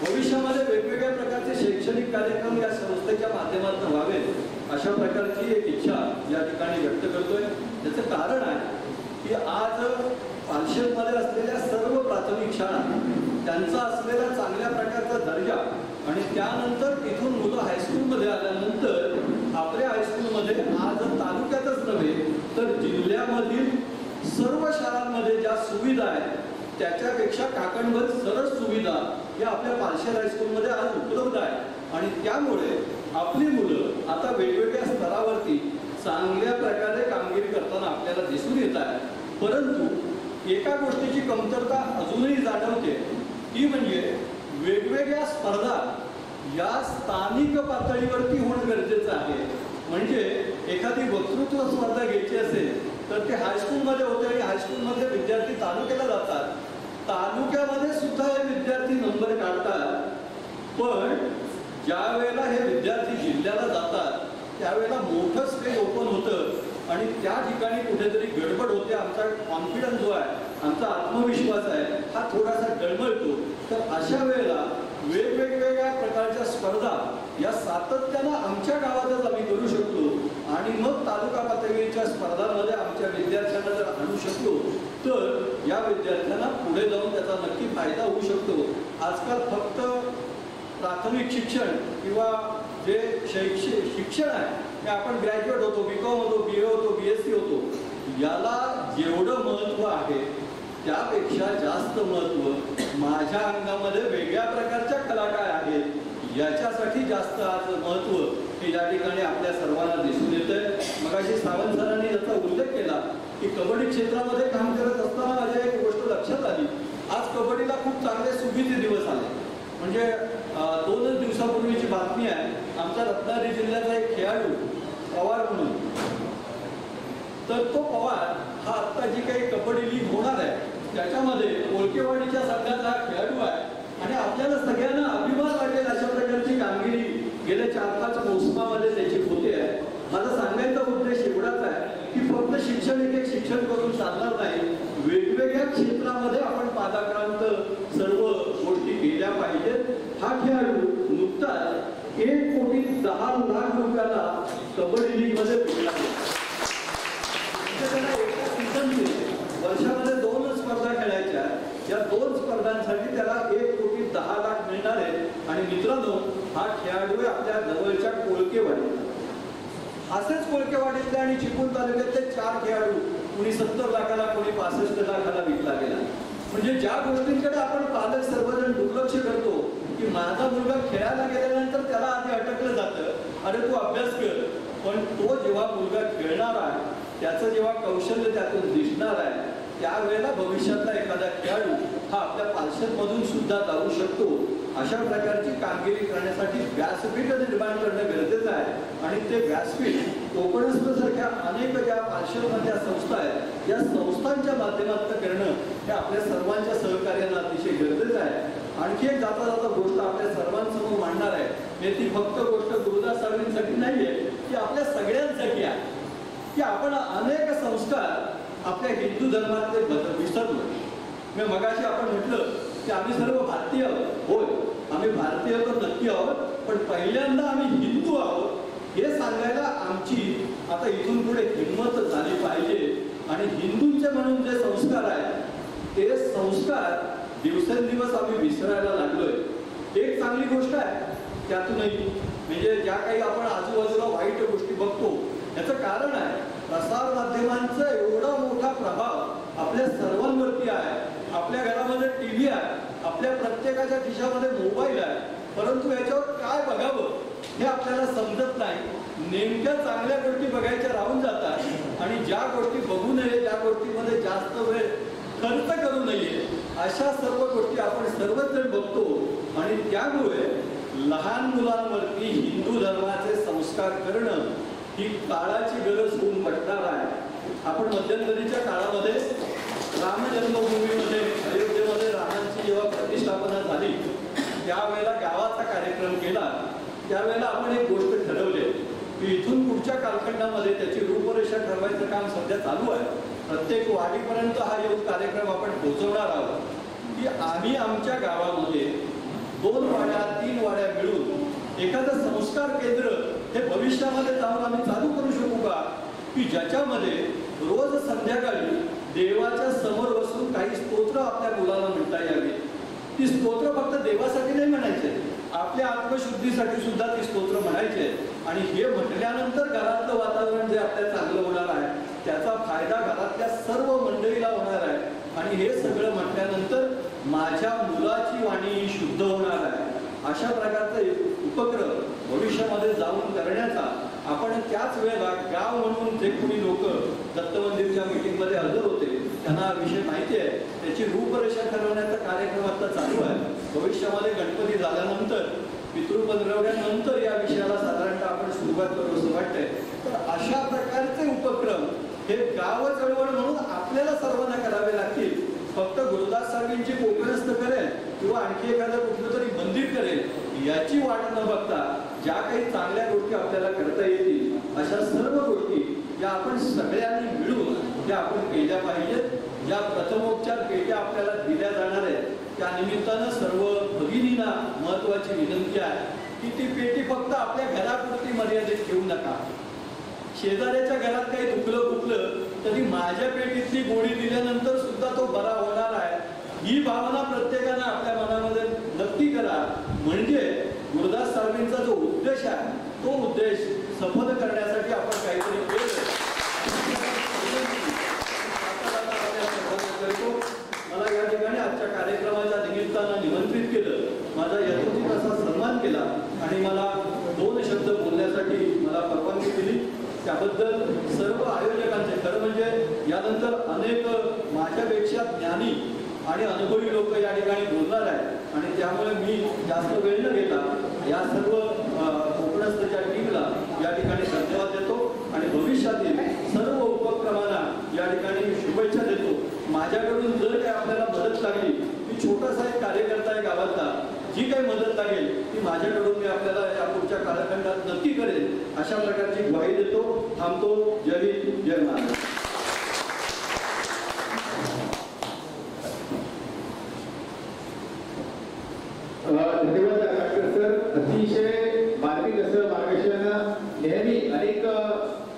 S4: भविष्यामध्ये वेगवेगळ्या प्रकारचे शैक्षणिक कार्यक्रम या संस्थेच्या माध्यमातून व्हावेत अशा प्रकारची एक इच्छा या ठिकाणी व्यक्त करतोय. त्याचं कारण आहे की आज पालशेतमध्ये असलेल्या सर्व प्राथमिक शाळा त्यांचा असलेला चांगल्या प्रकारचा दर्जा आणि त्यानंतर तिथून मुलं हायस्कूलमध्ये आल्यानंतर आपल्या हायस्कूलमध्ये आज तालुक्यातच नव्हे तर जिल्ह्यामधील सर्व शाळांमध्ये ज्या सुविधा आहेत त्याच्यापेक्षा काकणभर सरस सुविधा या आपल्या पालशेत हायस्कूलमध्ये आज उपलब्ध आहे. आणि त्यामुळे आपली मुलं आता वेगवेगळ्या स्तरावरती चांगल्या प्रकारे कामगिरी करताना आपल्याला दिसून येत आहे. परंतु एका गोष्टीची कमतरता अजूनही जाणवते ती म्हणजे वेगवेगळ्या स्पर्धा या स्थानिक पातळीवरती होणं गरजेचं आहे. म्हणजे एखादी वक्तृत्व स्पर्धा घ्यायची असेल तर ते हायस्कूलमध्ये होते आणि हायस्कूलमध्ये विद्यार्थी तालुक्याला जातात, तालुक्यामध्ये सुद्धा हे विद्यार्थी नंबर काढतात. पण ज्या वेळेला हे विद्यार्थी जिल्ह्याला जातात त्यावेळेला मोठं स्टेज ओपन होतं आणि त्या ठिकाणी कुठेतरी गडबड होते. आमचा कॉन्फिडन्स जो आहे, आमचा आत्मविश्वास आहे हा थोडासा डळमळतो. तर अशा वेळेला वेगवेगळ्या प्रकारच्या स्पर्धा या सातत्यानं आमच्या गावातच आम्ही करू शकतो आणि मग तालुका पातळीच्या स्पर्धांमध्ये आमच्या विद्यार्थ्यांना जर आणू शकतो तर या विद्यार्थ्यांना पुढे जाऊन त्याचा नक्की फायदा होऊ शकतो. आजकाल फक्त प्राथमिक शिक्षण किंवा जे शिक्षण आहे ते आपण ग्रॅज्युएट होतो, BCom होतो, BA होतो, BSc होतो, याला जेवढं महत्त्व आहे त्यापेक्षा जास्त महत्त्व माझ्या अंगामध्ये वेगळ्या प्रकारच्या कला काय आहेत याच्यासाठी जास्त आज महत्त्व हे या ठिकाणी आपल्या सर्वांना दिसून येतंय. मगाशी सावंत सरांनी याचा उल्लेख केला की कबड्डी क्षेत्रामध्ये काम करत असताना माझ्या एक गोष्ट लक्षात आली. आज कबड्डीला खूप चांगले सुगीचे दिवस आले. म्हणजे 2 दिवसापूर्वीची बातमी आहे, आमचा रत्नागिरी जिल्ह्याचा एक खेळाडू पवार म्हणून, तर तो पवार हा आत्ता जी काही कबड्डी लीग होणार आहे त्याच्यामध्ये कोळकेवाडीच्या संघाचा खेळाडू आहे आणि आपल्याला सगळ्यांना अभिमान वाटेल अशा प्रकारची कामगिरी गेल्या 4-5 मोसमामध्ये त्याची होते आहे. माझा सांगायचा उद्देश एवढाच आहे की फक्त शिक्षण एक शिक्षण करून चालणार नाही, वेगवेगळ्या क्षेत्रामध्ये आपण पादाक्रांत सर्व गोष्टी केल्या पाहिजेत. हा खेळाडू नुकताच 1,10,00,000 रुपयाला कबड्डी लीग मध्ये भेटला. एका सीझनमध्ये वर्षामध्ये 2 स्पर्धा खेळायच्या, या 2 स्पर्धांसाठी त्याला 1,10,00,000 मिळणार आहे. आणि मित्रांनो, हा खेळाडू आपल्या जवळच्या कोळकेवाडी असेच कोळकेवाडीतले आणि चिपळूण तालुक्यातले 4 खेळाडू, कोणी 70 लाखाला, कोणी 65 लाखाला विकला गेला. म्हणजे ज्या गोष्टींकडे आपण पालक सर्वजण दुर्लक्ष करतो की माझा मुलगा खेळायला गेल्यानंतर त्याला आधी अटकलं जातं, अरे तू अभ्यास कर. पण तो जेव्हा मुलगा खेळणार आहे, त्याचं जेव्हा कौशल्य त्यातून दिसणार आहे, त्यावेळेला भविष्यातला एखादा खेळाडू हा आपल्या पार्षदमधून सुद्धा जाऊ शकतो. अशा प्रकारची कामगिरी करण्यासाठी व्यासपीठ निर्माण करणं गरजेचं आहे. आणि ते व्यासपीठ कोकणस्थसारख्या अनेक ज्या पार्षदमधल्या संस्था आहेत, या संस्थांच्या माध्यमातून करणं हे आपल्या सर्वांच्या सहकार्यानं अतिशय गरजेचं आहे. आणखी एक जाता जाता गोष्ट आपल्या सर्वांसमोर मांडणार आहे. ती फक्त गोष्ट गुरुदास साहेबांसाठी नाहीये, ती आपल्या सगळ्यांसाठी आहे की आपण अनेक संस्कार आपल्या हिंदू धर्मातले विसरलो. मी मगाशी आपण म्हटलं की आम्ही सर्व भारतीय आहोत. होय, आम्ही भारतीय तर नक्की आहोत, पण पहिल्यांदा आम्ही हिंदू आहोत हे सांगायला आमची आता इथून पुढे हिंमत झाली पाहिजे. आणि हिंदूंचे म्हणून जे संस्कार आहेत, ते संस्कार दिवसेंदिवस आम्ही विसरायला लागलोय. एक चांगली गोष्ट आहे त्यातूनही, म्हणजे ज्या काही आपण आजूबाजूला वाईट गोष्टी बघतो, याचं कारण आहे प्रसार माध्यमांचा एवढा मोठा प्रभाव आपल्या सर्वांवरती आहे. आपल्या घरामध्ये टीव्ही आहे, आपल्या प्रत्येकाच्या खिशामध्ये मोबाईल आहे, परंतु याच्यावर काय बघावं हे आपल्याला समजत नाही. नेमक्या चांगल्या गोष्टी बघायच्या राहून जातात आणि ज्या गोष्टी बघू नये, ज्या गोष्टीमध्ये जास्त वेळ खर्च करू नये, अशा सर्व गोष्टी आपण सर्वच जण बघतो. आणि त्यामुळे लहान मुलांवरती हिंदू धर्माचे संस्कार करणं ही काळाची गरज होऊन पडणार आहे. आपण मध्यंतरीच्या काळामध्ये राम जन्मभूमीमध्ये अयोध्येमध्ये रामांची जेव्हा प्रतिष्ठापना झाली, त्यावेळेला गावाचा कार्यक्रम केला. त्यावेळेला आपण एक गोष्ट ठरवली की इथून पुढच्या कालखंडामध्ये त्याची रूपरेषा ठरवायचं काम सध्या चालू आहे. प्रत्येक वाडीपर्यंत हा योग कार्यक्रम आपण पोहोचवणार आहोत की आम्ही आमच्या गावामध्ये 2 वाड्या 3 वाड्या मिळून एखादं संस्कार केंद्र हे भविष्यामध्ये जाऊन आम्ही चालू करू शकू का, की ज्याच्यामध्ये रोज संध्याकाळी देवाच्या समोर बसून काही स्तोत्र आपल्या मुलाला म्हणता यावी. ती स्तोत्र फक्त देवासाठी नाही म्हणायचे, आपल्या आत्मशुद्धीसाठी सुद्धा ती स्तोत्र म्हणायचे. आणि हे म्हटल्यानंतर घरातलं वातावरण जे आपल्या चांगलं होणार आहे, त्याचा फायदा घरातल्या सर्व मंडळीला होणार आहे. आणि हे सगळं म्हटल्यानंतर माझ्या मुलाची वाणी शुद्ध होणार आहे. अशा प्रकारचा उपक्रम भविष्यामध्ये जाऊन करण्याचा आपण त्याच वेळेला गाव म्हणून जे कोणी लोक दत्त मंदिरच्या मीटिंगमध्ये हजर होते त्यांना विषय माहिती आहे, त्याची रूपरेषा ठरवण्याचा कार्यक्रम आता चालू आहे. भविष्यामध्ये गणपती झाल्यानंतर, पितृपंधरवड्यानंतर या विषयाला साधारणतः आपण सुरुवात करू असं वाटतंय. तर अशा प्रकारचे उपक्रम हे गाव चळवळ म्हणून आपल्याला सर्वांना करावे लागतील. फक्त गुरुदास साहेबांची कोकणस्थ करेल किंवा आणखी एखादं कुठलं तरी मंदिर करेल याची वाट न बघता ज्या काही चांगल्या गोष्टी आपल्याला करता येतील अशा सर्व गोष्टी ज्या आपण सगळ्यांनी मिळून त्या आपण केल्या पाहिजेत. ज्या प्रथमोपचार पेट्या आपल्याला दिल्या जाणार आहेत त्या निमित्तानं सर्व भगिनींना महत्वाची विनंती आहे की ती पेटी फक्त आपल्या घरापुरती मर्यादित ठेवू नका. शेजाऱ्याच्या घरात काही दुखलं खुपलं तरी माझ्या पेटीतली गोळी दिल्यानंतर सुद्धा तो बरा होणार आहे, ही भावना प्रत्येकानं आपल्या मनामध्ये नक्की करा. म्हणजे गुरुदास साहेबांचा जो उद्देश आहे तो उद्देश सफल करण्यासाठी आपण काहीतरी केलं. मला या ठिकाणी आजच्या कार्यक्रमाच्या निमित्तानं निमंत्रित केलं, माझा यथोचित असा सन्मान केला आणि मला 2 शब्द बोलण्यासाठी मला परवानगी दिली. त्याबद्दल सर्व आयोजकांचे, खरं म्हणजे यानंतर अनेक माझ्यापेक्षा ज्ञानी आणि अनुभवी लोक या ठिकाणी बोलणार आहेत आणि त्यामुळे मी जास्त वेळ न घेता या सर्व कोकणस्थच्या टीमला या ठिकाणी धन्यवाद देतो आणि भविष्यातील सर्व उपक्रमांना या ठिकाणी मी शुभेच्छा देतो. माझ्याकडून जर काही आपल्याला मदत लागली, मी छोटासा एक कार्यकर्ता आहे गावातला, जी काही मदत लागेल ती माझ्याकडून मी आपल्याला या पुढच्या कालखंडात नक्की करेल अशा प्रकारची ग्वाही देतो. थांबतो. जय हिंद, जय महाराष्ट्र.
S1: धन्यवाद डॉक्टर सर. अतिशय बारकाईने असं मार्गदर्शन नेहमी अनेक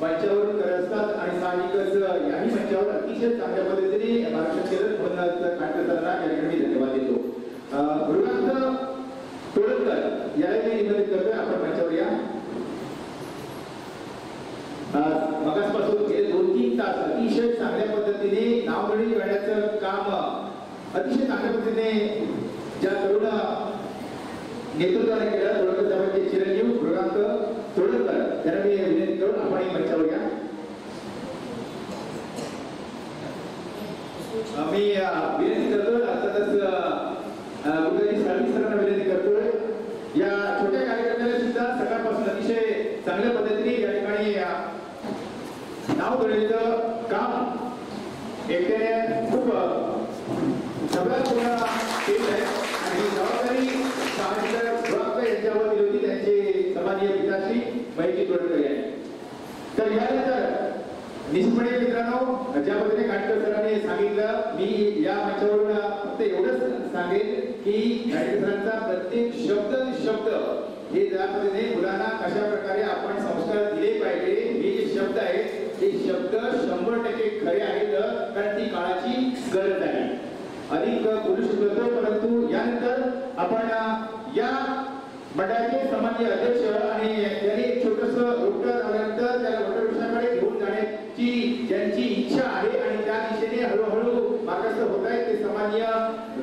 S1: मंचावरून करत असतात आणि साहजिकच याही मंचावर अतिशय चांगल्या पद्धतीने मार्गदर्शन केलं म्हणून डॉक्टर सरांना या ठिकाणी धन्यवाद देतो. गुरुनाथ तोडकर याला मी निमंत्रित करतोय, आपण मंचावर या. मगासपासून गेले 2-3 तास अतिशय चांगल्या पद्धतीने नावनोंदणी करण्याचं काम अतिशय चांगल्या पद्धतीने ज्या तरुण नेतृत्वाने केलं, तोडकर साहेबांचे चिरंजीव मृगांक तोडकर त्यांना मी विनंती करून आपण मंचावर या. मी विनंती करतो अर्थातच कुठेतरी साळवी सरांना विनंती करतोय या छोट्या कार्यक्रमाला सुद्धा सकाळपासून अतिशय चांगल्या पद्धतीने या ठिकाणी नाव नोंदणीचं काम एकट्याने खूप सगळ्यात केलं आहे आणि ही जबाबदारी सामाजिक यांच्यावर दिली होती त्यांचे समाजीय पिताश्री महेशजी तोडकर यांनी. तर यानंतर निश्चितपणे मित्रांनो ज्या पद्धतीने काटकर सरांनी सांगितलं, मी या मंचावरून फक्त एवढंच सांगेन की काटकर सरांचा प्रत्येक शब्द हे ज्या पद्धतीने मुलांना कशा प्रकारे आपण संस्कार दिले पाहिजे हे जे शब्द आहेत ते शब्द 100% खरे आहेत, कारण ती काळाची गरज आहे. अधिक बोलू शकतो परंतु यानंतर आपण या मंडळाचे सामान्य अध्यक्ष आणि त्यांनी एक छोटस रोटर आल्यानंतर त्या रोटर विषयाकडे घेऊन जाण्याची ज्यांची इच्छा आहे आणि त्या दिशेने हळूहळू मार्गस्थ होत आहेत ते सामान्य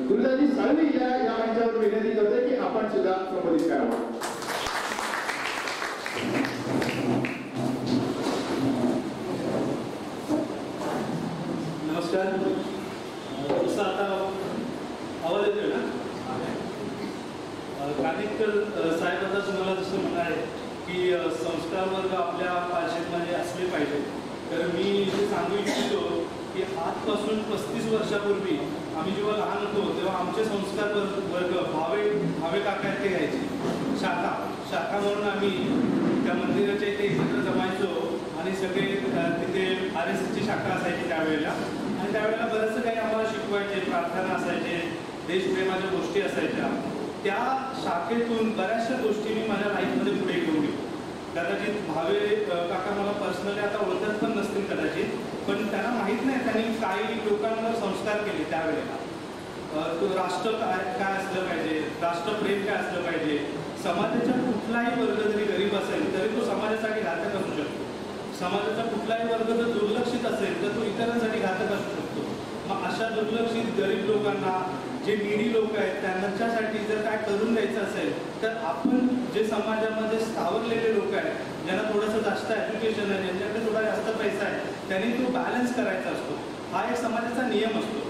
S1: गुरुदाजी साळवी या मंचावर विनंती करतोय की आपण सुद्धा संबोधित करावं.
S2: नमस्कार. जसं आता आवाज येतोय ना, कानिटकर साहेबांना तुम्हाला जसं म्हणाले की संस्कार वर्ग आपल्या भाषेमध्ये असले पाहिजे, तर मी हे सांगू इच्छितो की आजपासून 35 वर्षापूर्वी आम्ही जेव्हा लहान होतो तेव्हा आमचे संस्कार वर्ग भावे काका ते घ्यायचे. शाखा म्हणून आम्ही त्या मंदिराच्या इथे एकत्र जमायचो आणि सगळे तिथे RSSची शाखा असायची त्यावेळेला, आणि त्यावेळेला बरंचसं काही आम्हाला शिकवायचे, प्रार्थना असायचे, देशप्रेमाच्या गोष्टी असायच्या. त्या शाखेतून बऱ्याचशा गोष्टी मी माझ्या लाईफमध्ये पुढे घेऊन गेलो. कदाचित भावे काका मला पर्सनली आता ओळखत पण नसतील कदाचित, पण त्यांना माहीत नाही त्यांनी काही लोकांवर संस्कार केले त्यावेळेला. राष्ट्र काय असलं पाहिजे, राष्ट्रप्रेम काय असलं पाहिजे, समाजाचा कुठलाही वर्ग जरी गरीब असेल तरी तो समाजासाठी घातक असू शकतो, समाजाचा कुठलाही वर्ग जर दुर्लक्षित असेल तर तो इतरांसाठी घातक असू शकतो. मग अशा दुर्लक्षित गरीब लोकांना, जे निडी लोक आहेत त्यांच्यासाठी जर काय करून द्यायचं असेल तर आपण जे समाजामध्ये स्थावरलेले लोक आहेत, ज्यांना थोडंसं जास्त एज्युकेशन आहे, ज्यांच्याकडे थोडा जास्त पैसा आहे, त्यांनी तो बॅलन्स करायचा असतो. हा एक समाजाचा नियम असतो.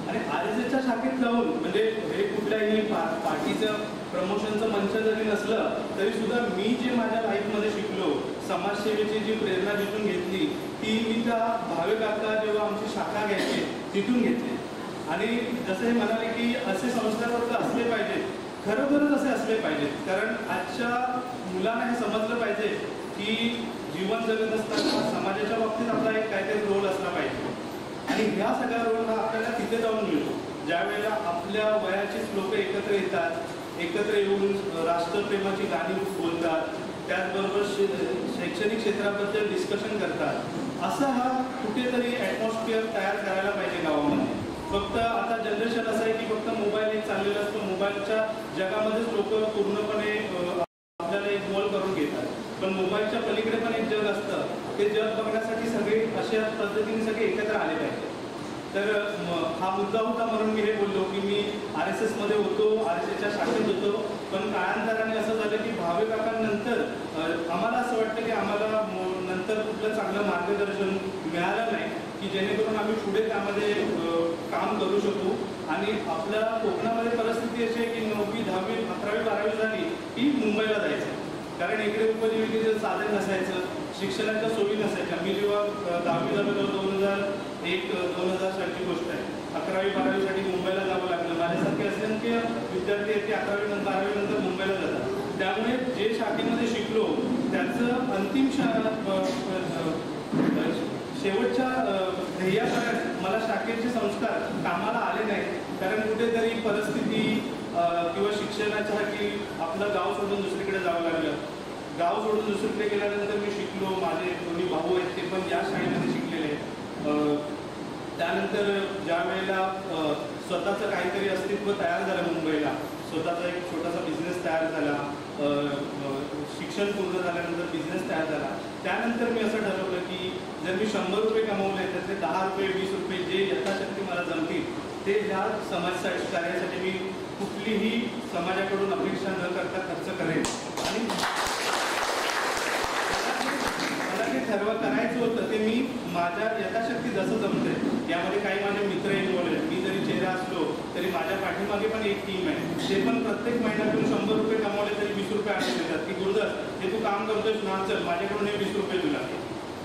S2: आणि RSSच्या शाखेत जाऊन म्हणजे हे कुठल्याही पार्टीचं प्रमोशनचं मंच जरी नसलं तरी सुद्धा मी जे माझ्या लाईफमध्ये शिकलो, समाजसेवेची जी प्रेरणा जिथून घेतली ती मी त्या भावे काका जेव्हा आमची शाखा घ्यायची तिथून घेतली. आणि जसं हे म्हणाले की असे संस्कार वर्ग असले पाहिजेत, खरोखरच असे असले पाहिजेत, कारण आजच्या मुलांना हे समजलं पाहिजे की जीवन जगत असताना समाजाच्या बाबतीत आपला एक काहीतरी रोल असला पाहिजे. आणि ह्या सगळ्या रोल हा आपल्याला तिथे जाऊन मिळतो ज्या वेळेला आपल्या वयाचीच लोक एकत्र येतात, एकत्र येऊन राष्ट्रप्रेमाची गाणी बोलतात, त्याचबरोबर शैक्षणिक क्षेत्राबद्दल डिस्कशन करतात. असा हा कुठेतरी ॲटमॉस्फिअर तयार करायला पाहिजे गावामध्ये. फक्त आता जनरेशन असं आहे की फक्त मोबाईल एक चाललेला असतो, मोबाईलच्या जगामध्येच लोक पूर्णपणे आपल्याला इन्व्हॉल्व करून घेतात. पण मोबाईलच्या पलीकडे पण एक जग असतं, ते जग बघण्यासाठी सगळे अशा पद्धतीने सगळे एकत्र आले पाहिजे. तर हा मुद्दा होता म्हणून मी हे बोललो की मी RSSमध्ये होतो, RSSच्या शाखेत होतो, पण काळांतराने असं झालं की भावे काकांनंतर आम्हाला असं वाटतं की आम्हाला नंतर कुठलं चांगलं मार्गदर्शन मिळालं नाही की जेणेकरून आम्ही पुढे त्यामध्ये काम करू शकू. आणि आपल्या कोकणामध्ये परिस्थिती अशी आहे की 9वी 10वी 11वी 12वी झाली की मुंबईला जायचं, कारण इकडे उपजीविकेचं साधन नसायचं, शिक्षणाच्या सोयी नसायच्या. मी जेव्हा 10वी झालो 2001-2000 सालची गोष्ट आहे, 11वी 12वीसाठी मुंबईला जावं लागलं. माझ्यासारखे असंख्य विद्यार्थी आहेत ते 11वी नंतर 12वी नंतर मुंबईला जातात. त्यामुळे जे शाखेमध्ये शिकलो त्याचं अंतिम शेवटच्या ध्येयापर्यंत मला शाखेचे संस्कार कामाला आले नाहीत, कारण कुठेतरी परिस्थिती किंवा शिक्षणासाठी आपलं गाव सोडून दुसरीकडे जावं लागलं. गाव सोडून दुसरीकडे गेल्यानंतर मी शिकलो, माझे दोन्ही भाऊ आहेत ते पण या शाळेमध्ये शिकलेले. त्यानंतर ज्या वेळेला स्वतःचं काहीतरी अस्तित्व तयार झालं मुंबईला, स्वतःचा एक छोटासा बिझनेस तयार झाला शिक्षण पूर्ण झाल्यानंतर बिझनेस तयार झाला, त्यानंतर मी असं ठरवलं की जर मी 100 रुपये कमवले त्यातले 10 रुपये 20 रुपये जे यथाशक्ती मला जमतील ते ह्या समाजसाठी कार्यासाठी मी कुठलीही समाजाकडून अपेक्षा न करता खर्च करेन. आणि मला जे करायचं होतं ते मी माझ्या यथाशक्ती जसं जमतंय. यामध्ये काही माझे मित्र इन्व्हॉल्व आहेत. मी जरी चेहरा असलो तरी माझ्या पाठीमागे पण एक टीम आहे. ते पण प्रत्येक महिन्यातून 100 रुपये कमावले तरी 20 रुपये आणून देतात की गुरुदास हे तू काम करतोयस ना, चल माझ्याकडून हे 20 रुपये तुला.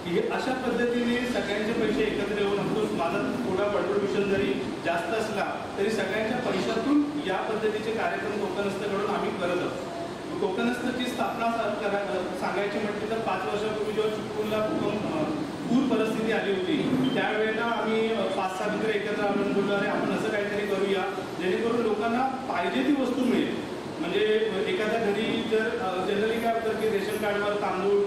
S2: हे अशा पद्धतीने सगळ्यांचे पैसे एकत्र येऊन ऑफकोर्स माझा थोडा कॉन्ट्रिब्युशन जरी जास्त असला तरी सगळ्यांच्या पैशातून या पद्धतीचे कार्यक्रम कोकणस्थकडून आम्ही करत आहोत. कोकणस्थची स्थापना सांगायची म्हटली तर 5 वर्षापूर्वी जेव्हा चिपळूणला पूर परिस्थिती आली होती त्यावेळेला आम्ही 5-6 मित्र एकत्र आणून बोललो अरे आपण असं काहीतरी करूया जेणेकरून लोकांना पाहिजे ती वस्तू मिळेल. म्हणजे एखाद्या घरी जर जनरली काय होतं की रेशन कार्डवर तांदूळ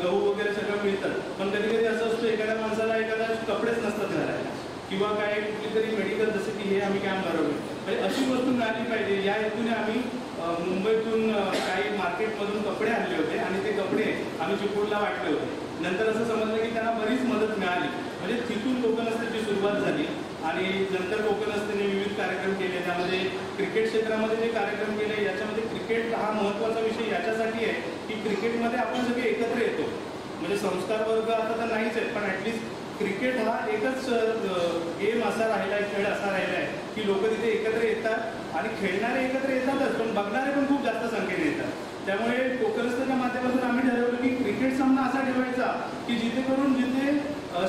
S2: गहू वगैरे सगळं मिळतं, पण कधी कधी असं असतं एखाद्या माणसाला एखाद्या कपडेच नसतात घालायला किंवा काय कुठली तरी मेडिकल जसं की हे आम्ही कॅम्प भरवलं. म्हणजे अशी वस्तू मिळाली पाहिजे या हेतूने आम्ही मुंबईतून काही मार्केटमधून कपडे आणले होते आणि ते कपडे आम्ही चिपळूणला वाटले होते. नंतर असं समजलं की त्यांना बरीच मदत मिळाली. म्हणजे तिथून कोकणस्थची सुरुवात झाली आणि नंतर कोकणस्थने विविध कार्यक्रम केले. त्यामध्ये क्रिकेट क्षेत्रामध्ये जे कार्यक्रम केले याच्यामध्ये क्रिकेट हा महत्त्वाचा विषय याच्यासाठी आहे की क्रिकेटमध्ये आपण सगळे एकत्र येतो. म्हणजे संस्कार वर्ग आता तर नाहीच आहे पण ॲटलिस्ट क्रिकेट हा एकच गेम असा राहिला आहे, खेळ असा राहिला आहे की लोक तिथे एकत्र येतात आणि खेळणारे एकत्र येतातच पण बघणारे पण खूप जास्त संख्येने येतात. त्यामुळे कोकणस्थच्या माध्यमातून आम्ही ठरवलं की क्रिकेट सामना असा ठेवायचा की जिथे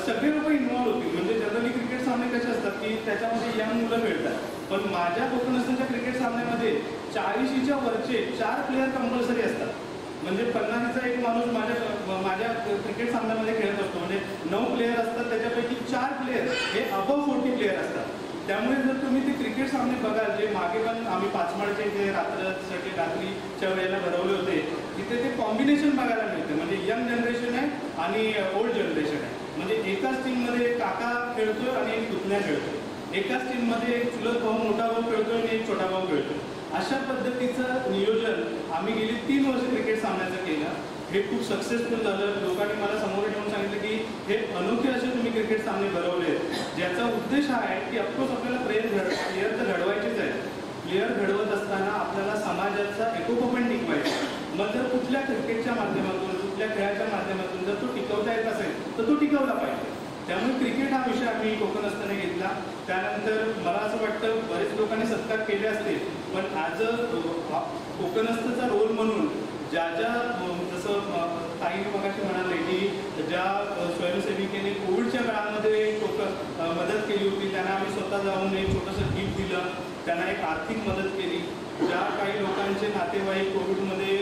S2: सगळे लोक इन्व्हॉल्व होतील. म्हणजे जनरली क्रिकेट सामने कसे असतात की त्याच्यामध्ये यंग मुलं खेळतात, पण माझ्या कोकणस्थच्या क्रिकेट सामन्यामध्ये 40च्या वरचे 4 प्लेयर कंपल्सरी असतात. म्हणजे 50चा एक माणूस माझ्या क्रिकेट सामन्यामध्ये खेळत असतो. म्हणजे 9 प्लेयर असतात त्याच्यापैकी 4 प्लेयर हे अबव 40 प्लेयर असतात. त्यामुळे जर तुम्ही ते क्रिकेट सामने बघाल जे मागे पण आम्ही पाचमाळचे जे रात्रीच्या वेळेला भरवले होते तिथे ते कॉम्बिनेशन बघायला मिळते. म्हणजे यंग जनरेशन आहे आणि ओल्ड जनरेशन आहे. म्हणजे एकाच टीममध्ये काका खेळतोय आणि एक पुतण्या खेळतोय, एकाच टीममध्ये एक चुलत भाऊ मोठा भाऊ खेळतोय आणि एक छोटा भाऊ खेळतोय. अशा पद्धतीचं नियोजन आम्ही गेली 3 वर्ष क्रिकेट सामन्याचं केलं. हे खूप सक्सेसफुल झालं. लोकांनी मला समोर ठेवून सांगितलं की हे अनोखे असे तुम्ही क्रिकेट सामने भरवले ज्याचा उद्देश हा आहे की ऑफकोर्स आपल्याला प्लेयर तर घडवायचेच आहे. प्लेयर घडवत असताना आपल्याला समाजाचा एकोपा पण टिकवायचा. मग जर कुठल्या क्रिकेटच्या माध्यमातून कुठल्या खेळाच्या माध्यमातून जर तो टिकवता येत असेल तर तो टिकवला पाहिजे. त्यामुळे क्रिकेट हा विषय आम्ही कोकणस्थने घेतला. त्यानंतर मला असं वाटतं बरेच लोकांनी सत्कार केले असते पण आज कोकणस्थचा रोल म्हणून ज्या जसं ताई मगाशी म्हणाले की ज्या स्वयंसेविकेने कोविडच्या काळामध्ये मदत केली होती त्यांना आम्ही स्वतः जाऊन एक छोटंसं गिफ्ट दिलं, त्यांना एक आर्थिक मदत केली. ज्या काही लोकांचे नातेवाईक कोविडमध्ये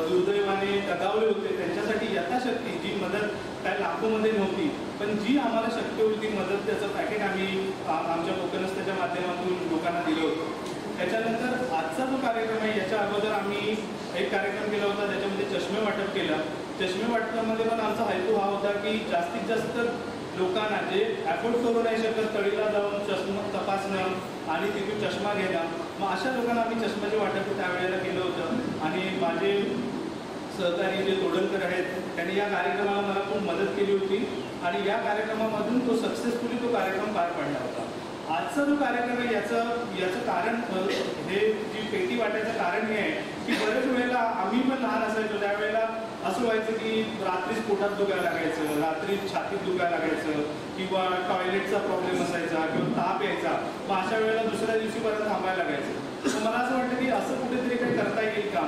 S2: दुर्दैवाने दगावले होते त्यांच्यासाठी यथाशक्ती जी मदत काय लाखोमध्ये नव्हती पण जी आम्हाला शक्य होती मदत त्याचं पॅकेट आम्ही आमच्या कोकणस्थच्या माध्यमातून लोकांना दिलं होतं. त्याच्यानंतर आजचा जो कार्यक्रम आहे याच्या अगोदर आम्ही एक कार्यक्रम केला होता त्याच्यामध्ये चष्मे वाटप केलं. चष्मे वाटपामध्ये पण आमचा हेतू हा होता की जास्तीत जास्त लोकांना जे अफोर्ड करू नाही शकत तळीला जाऊन चष्मा तपासणं आणि तिथून चष्मा घेणं, मग अशा लोकांना आम्ही चष्म्याचे वाटप त्यावेळेला केलं होतं. आणि माझे सहकारी जे तोडलकर आहेत त्यांनी या कार्यक्रमाला मला खूप मदत केली होती आणि या कार्यक्रमामधून तो सक्सेसफुली तो कार्यक्रम पार पडला होता. आजचा जो कार्यक्रम आहे याचं कारण हे जी पेटी वाटायचं कारण हे आहे की बरेच वेळेला आम्ही पण लहान असायचो त्यावेळेला असं व्हायचं की रात्रीच पोटात दुखायला लागायचं, रात्री छातीत दुखायला लागायचं किंवा टॉयलेटचा प्रॉब्लेम असायचा किंवा ताप यायचा. मग अशा वेळेला दुसऱ्या दिवशीपर्यंत थांबायला लागायचं. तर मला असं वाटतं की असं कुठेतरी काही करता येईल का.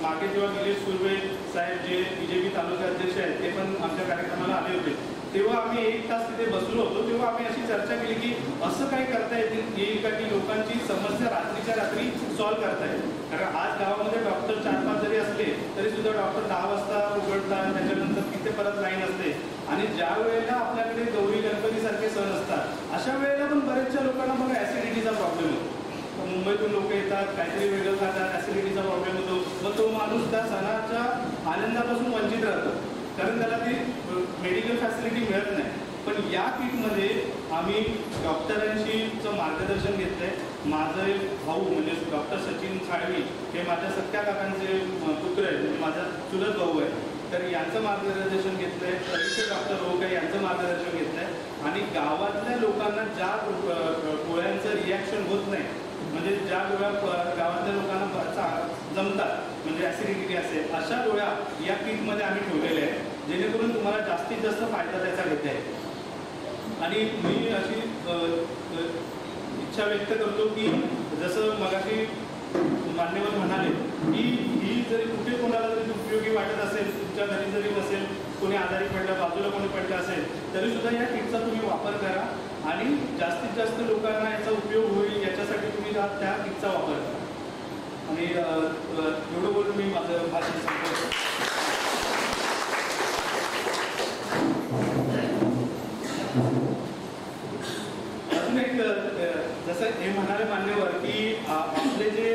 S2: मागे जेव्हा निलेश सुर्वे साहेब जे BJP तालुका अध्यक्ष आहेत ते पण आमच्या कार्यक्रमाला आले होते तेव्हा आम्ही 1 तास तिथे बसलो होतो. तेव्हा आम्ही अशी चर्चा केली की असं काही करता येईल का की लोकांची समस्या रात्रीच्या रात्री सॉल्व्ह करता येईल. कारण आज गावामध्ये डॉक्टर 4-5 जरी असले तरी सुद्धा डॉक्टर 10 वाजता उघडतात, त्याच्यानंतर तिथे परत लाईन असते. आणि ज्या वेळेला आपल्याकडे गौरी गणपतीसारखे सण असतात अशा वेळेला पण बरेचशा लोकांना बघा ॲसिडिटीचा प्रॉब्लेम होतो. मुंबईतून लोक येतात, काहीतरी वेगळं खातात, ॲसिडिटीचा प्रॉब्लेम होतो. मग तो माणूस त्या सणाच्या आनंदापासून वंचित राहतो कारण त्याला ती मेडिकल फॅसिलिटी मिळत नाही. पण या किटमध्ये आम्ही डॉक्टरांशीचं मार्गदर्शन घेतलं आहे.
S5: माझे भाऊ म्हणजे डॉक्टर सचिन साळवी हे माझ्या सख्या काकांचे पुत्र आहेत, म्हणजे माझा चुलत भाऊ आहे. तर यांचं मार्गदर्शन घेतलं आहे, तरीचे डॉक्टर रोग यांचं मार्गदर्शन घेतलं आहे. आणि गावातल्या लोकांना ज्या गोळ्यांचं रिॲक्शन होत नाही, म्हणजे ज्या गोळ्या गावातल्या लोकांना जमतात, म्हणजे ॲसिडिटी असेल, अशा गोळ्या या किटमध्ये आम्ही ठेवलेल्या आहेत, जेणेकरून तुम्हाला जास्तीत जास्त फायदा त्याचा घेता येईल. आणि मी अशी इच्छा व्यक्त करतो की जसं मगाशी मान्यवर म्हणाले की ही जरी कुठे कोणाला जरी उपयोगी वाटत असेल, तुमच्या घरी जरी नसेल, कोणी आजारी पडलं, बाजूला कोणी पडलं असेल, तरी सुद्धा या किटचा तुम्ही वापर करा आणि जास्तीत जास्त लोकांना याचा उपयोग होईल याच्यासाठी तुम्ही त्या किटचा वापर करा. आणि एवढं बोलून मी माझं भाषण संपवतो. अजून एक जसं हे म्हणाले मान्यवर की आपले जे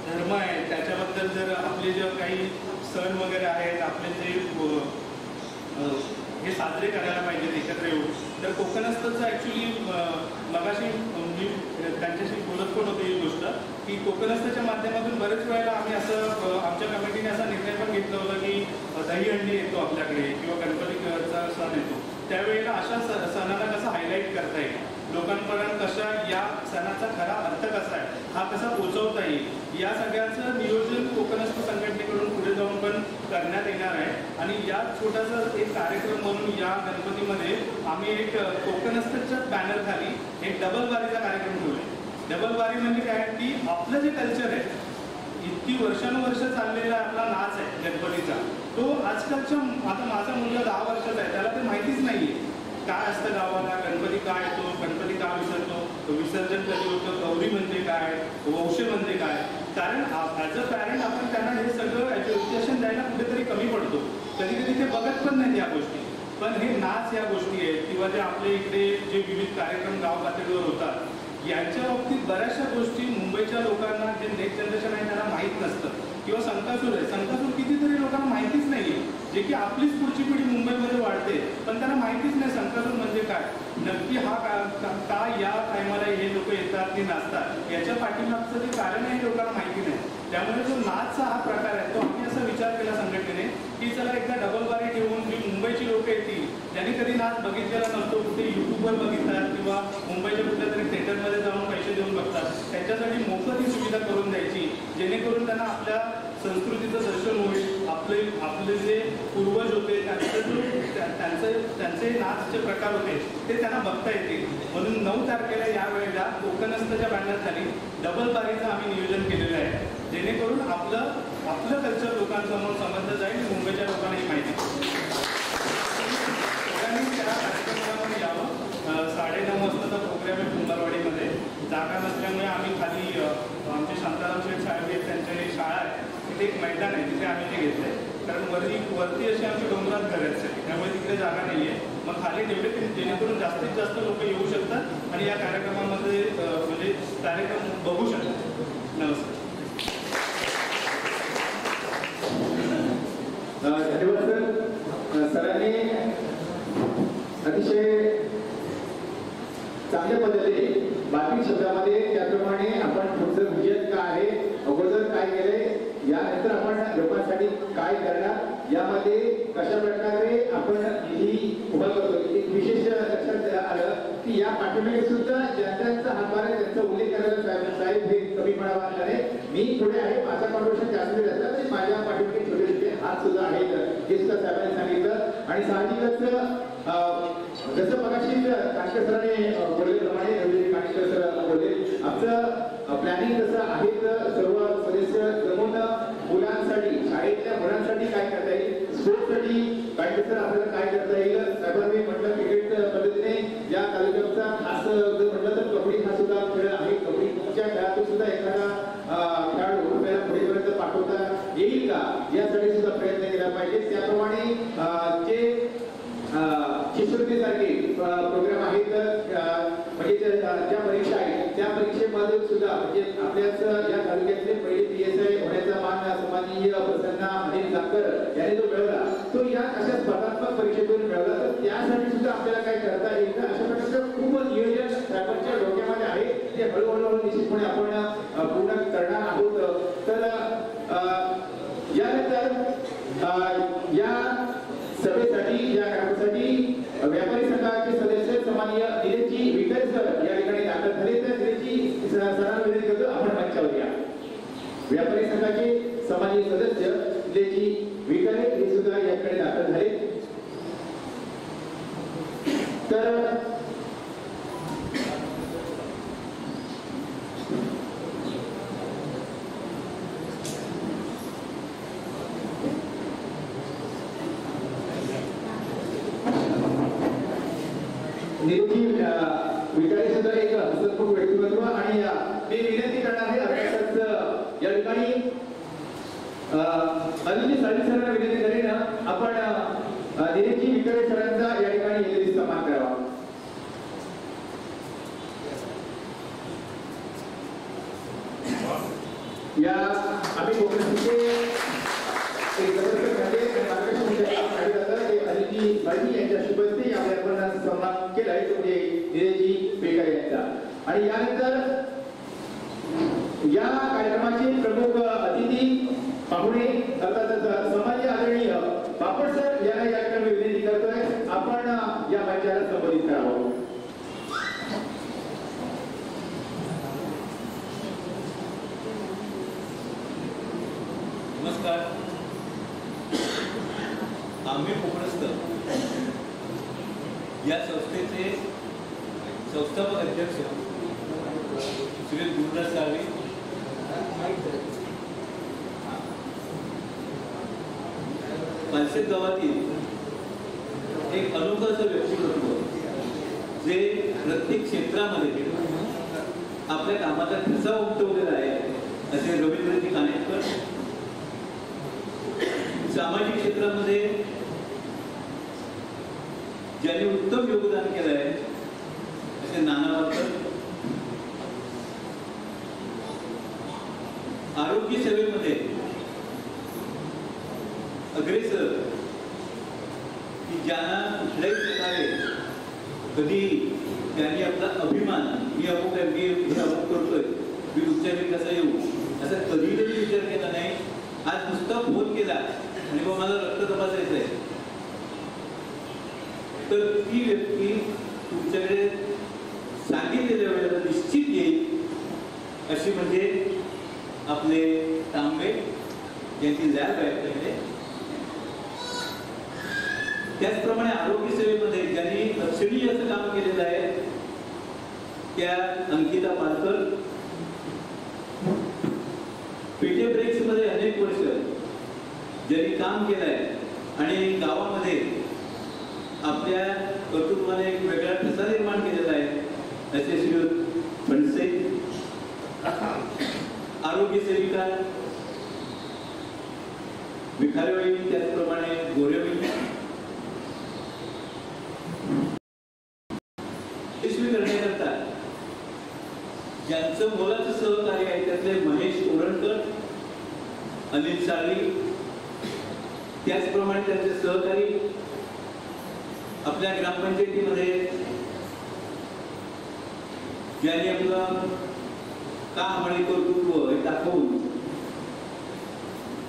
S5: धर्म आहे त्याच्याबद्दल जर आपले जे काही सण वगैरे आहेत, आपले जे हे साजरे करायला पाहिजेत एकत्र येऊन, तर कोकणस्थचं ॲक्च्युली मगाशी मी त्यांच्याशी बोलत पण होते ही गोष्ट की कोकणस्थच्या माध्यमातून बरेच वेळेला आम्ही असं आमच्या कमिटीने असा निर्णय पण घेतला होता की दहीहंडी येतो आपल्याकडे किंवा गणपतीचा सण येतो, त्यावेळेला अशा सणाला कसं हायलाईट करता येईल, लोकांपर्यंत कशा या सणाचा खरा अर्थ कसा आहे हा कसा पोहोचवता येईल, या सगळ्याचं नियोजन कोकणस्थ संघटनेकडून पुढे जाऊन पण करण्यात येणार आहे. आणि या छोटासा एक कार्यक्रम म्हणून या गणपतीमध्ये आम्ही एक कोकणस्थच्या बॅनर खाली एक डबल बारीचा कार्यक्रम ठेवला. डबल बारी म्हणजे काय की आपलं जे कल्चर आहे, इतकी वर्षानुवर्ष चाललेला आपला नाच आहे गणपतीचा, तो आजकालच्या आता माझा मुलगा 10 वर्षाचा आहे, त्याला ते माहितीच नाही आहे काय असतं गावाला, गणपती काय येतो, गणपती का विसरतो, विसर्जन कधी होतं, गौरी म्हणजे काय, वंशे म्हणजे काय. कारण ॲज अ पॅरेंट आपण त्यांना हे सगळं एज्युकेशन द्यायला कुठेतरी कमी पडतो, कधी कधी ते बघत पण नाही या गोष्टी. पण हे नाच या गोष्टी आहेत किंवा जे आपल्या इकडे जे विविध कार्यक्रम गाव पातळीवर होतात, यांच्या बाबतीत बऱ्याचशा गोष्टी मुंबईच्या लोकांना, जे नेक्स्ट जनरेशन आहे त्यांना माहीत नसतं. किंवा संकासूर आहे, संकासूर कितीतरी लोकांना माहितीच नाही आहे, जे की आपलीच पुढची पिढी मुंबईमध्ये वाढते, पण त्यांना माहितीच नाही संकासूर म्हणजे काय, नक्की हा का या टायमाला हे लोक येतात की नाचतात, याच्या पाठीमागचं जे कारण आहे हे लोकांना माहिती नाही. त्यामुळे जो नाचचा हा प्रकार आहे तो आम्ही असा विचार केला संघटनेने की चला एकदा डबल बारी ठेवून जी मुंबईची लोक येतील, ज्यांनी कधी नाच बघितलेला नसतो, कुठे युट्यूबवर बघिततात किंवा मुंबईच्या कुठल्या तरी थिएटरमध्ये जाऊन पैसे देऊन बघतात, त्यांच्यासाठी मोफत ही सुविधा करून द्यायची, जेणेकरून त्यांना आपल्या संस्कृतीचं दर्शन होईल, आपले जे पूर्वज होते त्यांचे नाचचे प्रकार होते ते त्यांना बघता येतील. म्हणून 9 तारखेला या वेळेला कोकणस्थच्या बॅनरखाली डबल बारीचं आम्ही नियोजन केलेलं आहे, जेणेकरून आपलं कल्चर लोकांसमोर समजलं जाईल, मुंबईच्या लोकांना ही माहिती सगळ्यांनी त्या कार्यक्रमावर यावं. 9:30 वाजताचा प्रोग्राम आहे कुंभारवाडीमध्ये. जागा नसल्यामुळे आम्ही खाली आमचे शांताराम शेठ साहेब आहेत, त्यांची शाळा आहे, तिथे एक मैदान आहे, तिथे आम्ही ते घेतलं आहे. कारण वरती अशी आमची डोंगरात घर आहेत, त्यामुळे तिकडे जागा नाही आहे. मग खाली ठेवले जेणेकरून जास्तीत जास्त लोक येऊ शकतात आणि या कार्यक्रमामध्ये म्हणजे कार्यक्रम बघू शकतात. नमस्कार.
S1: धन्यवाद सर. सरांनी अतिशय चांगल्या पद्धतीने बाकी शब्दामध्ये त्याप्रमाणे आपण पुढचं विजन काय आहे, अगोदर काय केलंय, यानंतर आपण लोकांसाठी काय करणार, यामध्ये कशा प्रकारे आपण ही उभा करतो. एक विशेष लक्षात आलं की या पाठीमागे सुद्धा ज्यांचा हातभार आहे त्यांचा उल्लेख करायला साहेब हे कमी पडावा आहे. मी थोडे आहे, माझा कॉन्ट्रिब्युशन जास्त असला तरी माझ्या पाठीमागे छोटे छोटे हात सुद्धा आहेत, हे सुद्धा साहेबांनी सांगितलं. आणि साहजिकच जसं मगाशी कानकर सरांनी बोलल्याप्रमाणे रवींद्र कानकर सर बोलले, आमचं प्लॅनिंग कसं आहे तर सर्व सदस्य जमून मुलांसाठी, शाळेतल्या मुलांसाठी काय करता येईल, स्पोर्ट्ससाठी कानकर सर आपल्याला काय करता येईल. साहेबांनी म्हटलं क्रिकेट पद्धतीने या तालुक्याचा खास म्हटलं तर कबड्डी हा सुद्धा खेळ आहे. कबड्डीच्या खेळातून सुद्धा एखादा खेळाडू आपल्याला पुढेपर्यंत पाठवता येईल का, यासाठी सुद्धा प्रयत्न केला पाहिजे. त्याप्रमाणे जे शिष्यवृत्तीसारखे प्रोग्राम आहेत, म्हणजे ज्या परीक्षा आहेत त्या परीक्षेमध्ये सुद्धा म्हणजे आपल्याच या तालुक्यातले पहिले PSI होण्याचा मान सन्माननीय प्रसन्न अनिल जामकर यांनी जो मिळवला, तो या अशा स्पर्धात्मक परीक्षेतून मिळवला. तर त्यासाठी सुद्धा आपल्याला काय करता येईल, अशा प्रकारचं खूप नियोजन साहेबांच्या डोक्यामध्ये आहे. ते हळूहळू निश्चितपणे आपण पूर्ण करणार आहोत. तर यानंतर या सभेसाठी या कार्यक्रमासाठी व्यापारी संघाचे सदस्य सन्माननीय निलेशजी विकरे सर या ठिकाणी दाखल झाले. तर निलेशजी सरांना विनंती करतो आपण मंचावर या. व्यापारी संघाचे सन्माननीय सदस्य निलेशजी विकरे हे सुद्धा या ठिकाणी दाखल झाले. तर निलेशजी विकारे सुद्धा एक हसतमुख व्यक्तिमत्व आणि मी विनंती करणार आहे अर्थातच या ठिकाणी अनिल साळवी सरांना विनंती करेन आपण निलेशजी विकारे सरांचा या ठिकाणी यथोचित सन्मान करावा. या आम्ही कोकणाचे एक जबरदस्त झाले आणि अनिलजी साळवी यांच्या शुभस्ते आपल्या आपण सन्मान केला आहे तो म्हणजे निलेशजी विकारे यांचा. आणि यानंतर या कार्यक्रमाचे प्रमुख अतिथी पाहुणे अर्थातच समाज आदरणीय पापड सर यांना या ठिकाणी विनंती करतोय आपण या मंचाला संबोधित करावं.
S4: नमस्कार. आम्ही कोकणस्थ या संस्थेचे संस्थापक अध्यक्ष श्री गुरुदास साळवी, पालशेत गावातील एक अनोखं असं व्यक्तिमत्व जे प्रत्येक क्षेत्रामध्ये आपल्या कामाचा ठसा उमटवलेला आहे असे रवींद्रजी कानेटकर. सामाजिक क्षेत्रामध्ये ज्यांनी उत्तम योगदान केलं आहे असे नाना पाटकर. आरोग्य सेवेमध्ये अग्रेसर की ज्यांना कुठल्याही प्रकारे कधी त्यांनी आपला अभिमान मी अमुक मी हे अमुक करतोय मी तुमच्या घरी कसा येऊ असा कधी विचार केला नाही. आज नुसता फोन केला आणि मग मला रक्त तपासायचं आहे तर ती व्यक्ती तुमच्याकडे सांगितलेल्या वेळेला निश्चित येईल अशी म्हणजे आपले तांबे यांची लॅब आहे पहिले. त्याचप्रमाणे आरोग्य सेवेमध्ये ज्यांनी लक्षणीय असं काम केलेलं आहे त्या अंकिता पालकर. पेटे ब्रेक्स मध्ये अनेक वर्ष ज्यांनी काम केलंय आणि गावामध्ये आपल्या कर्तृत्वाने एक वेगळा ठसा निर्माण केलेला आहे असे श्री फणसे. आरोग्य सेविका विखारेवाडी त्याचप्रमाणे गोरेवाडी. यशस्वी करण्याकरता ज्यांचं मोलाचं सहकार्य आहे त्यातले महेश ओरणकर, अनिल साळवी, त्याचप्रमाणे त्यांचे सहकारी आपल्या ग्रामपंचायतीमध्ये ज्यांनी आपलं काम आणि कर्तृत्व हे दाखवून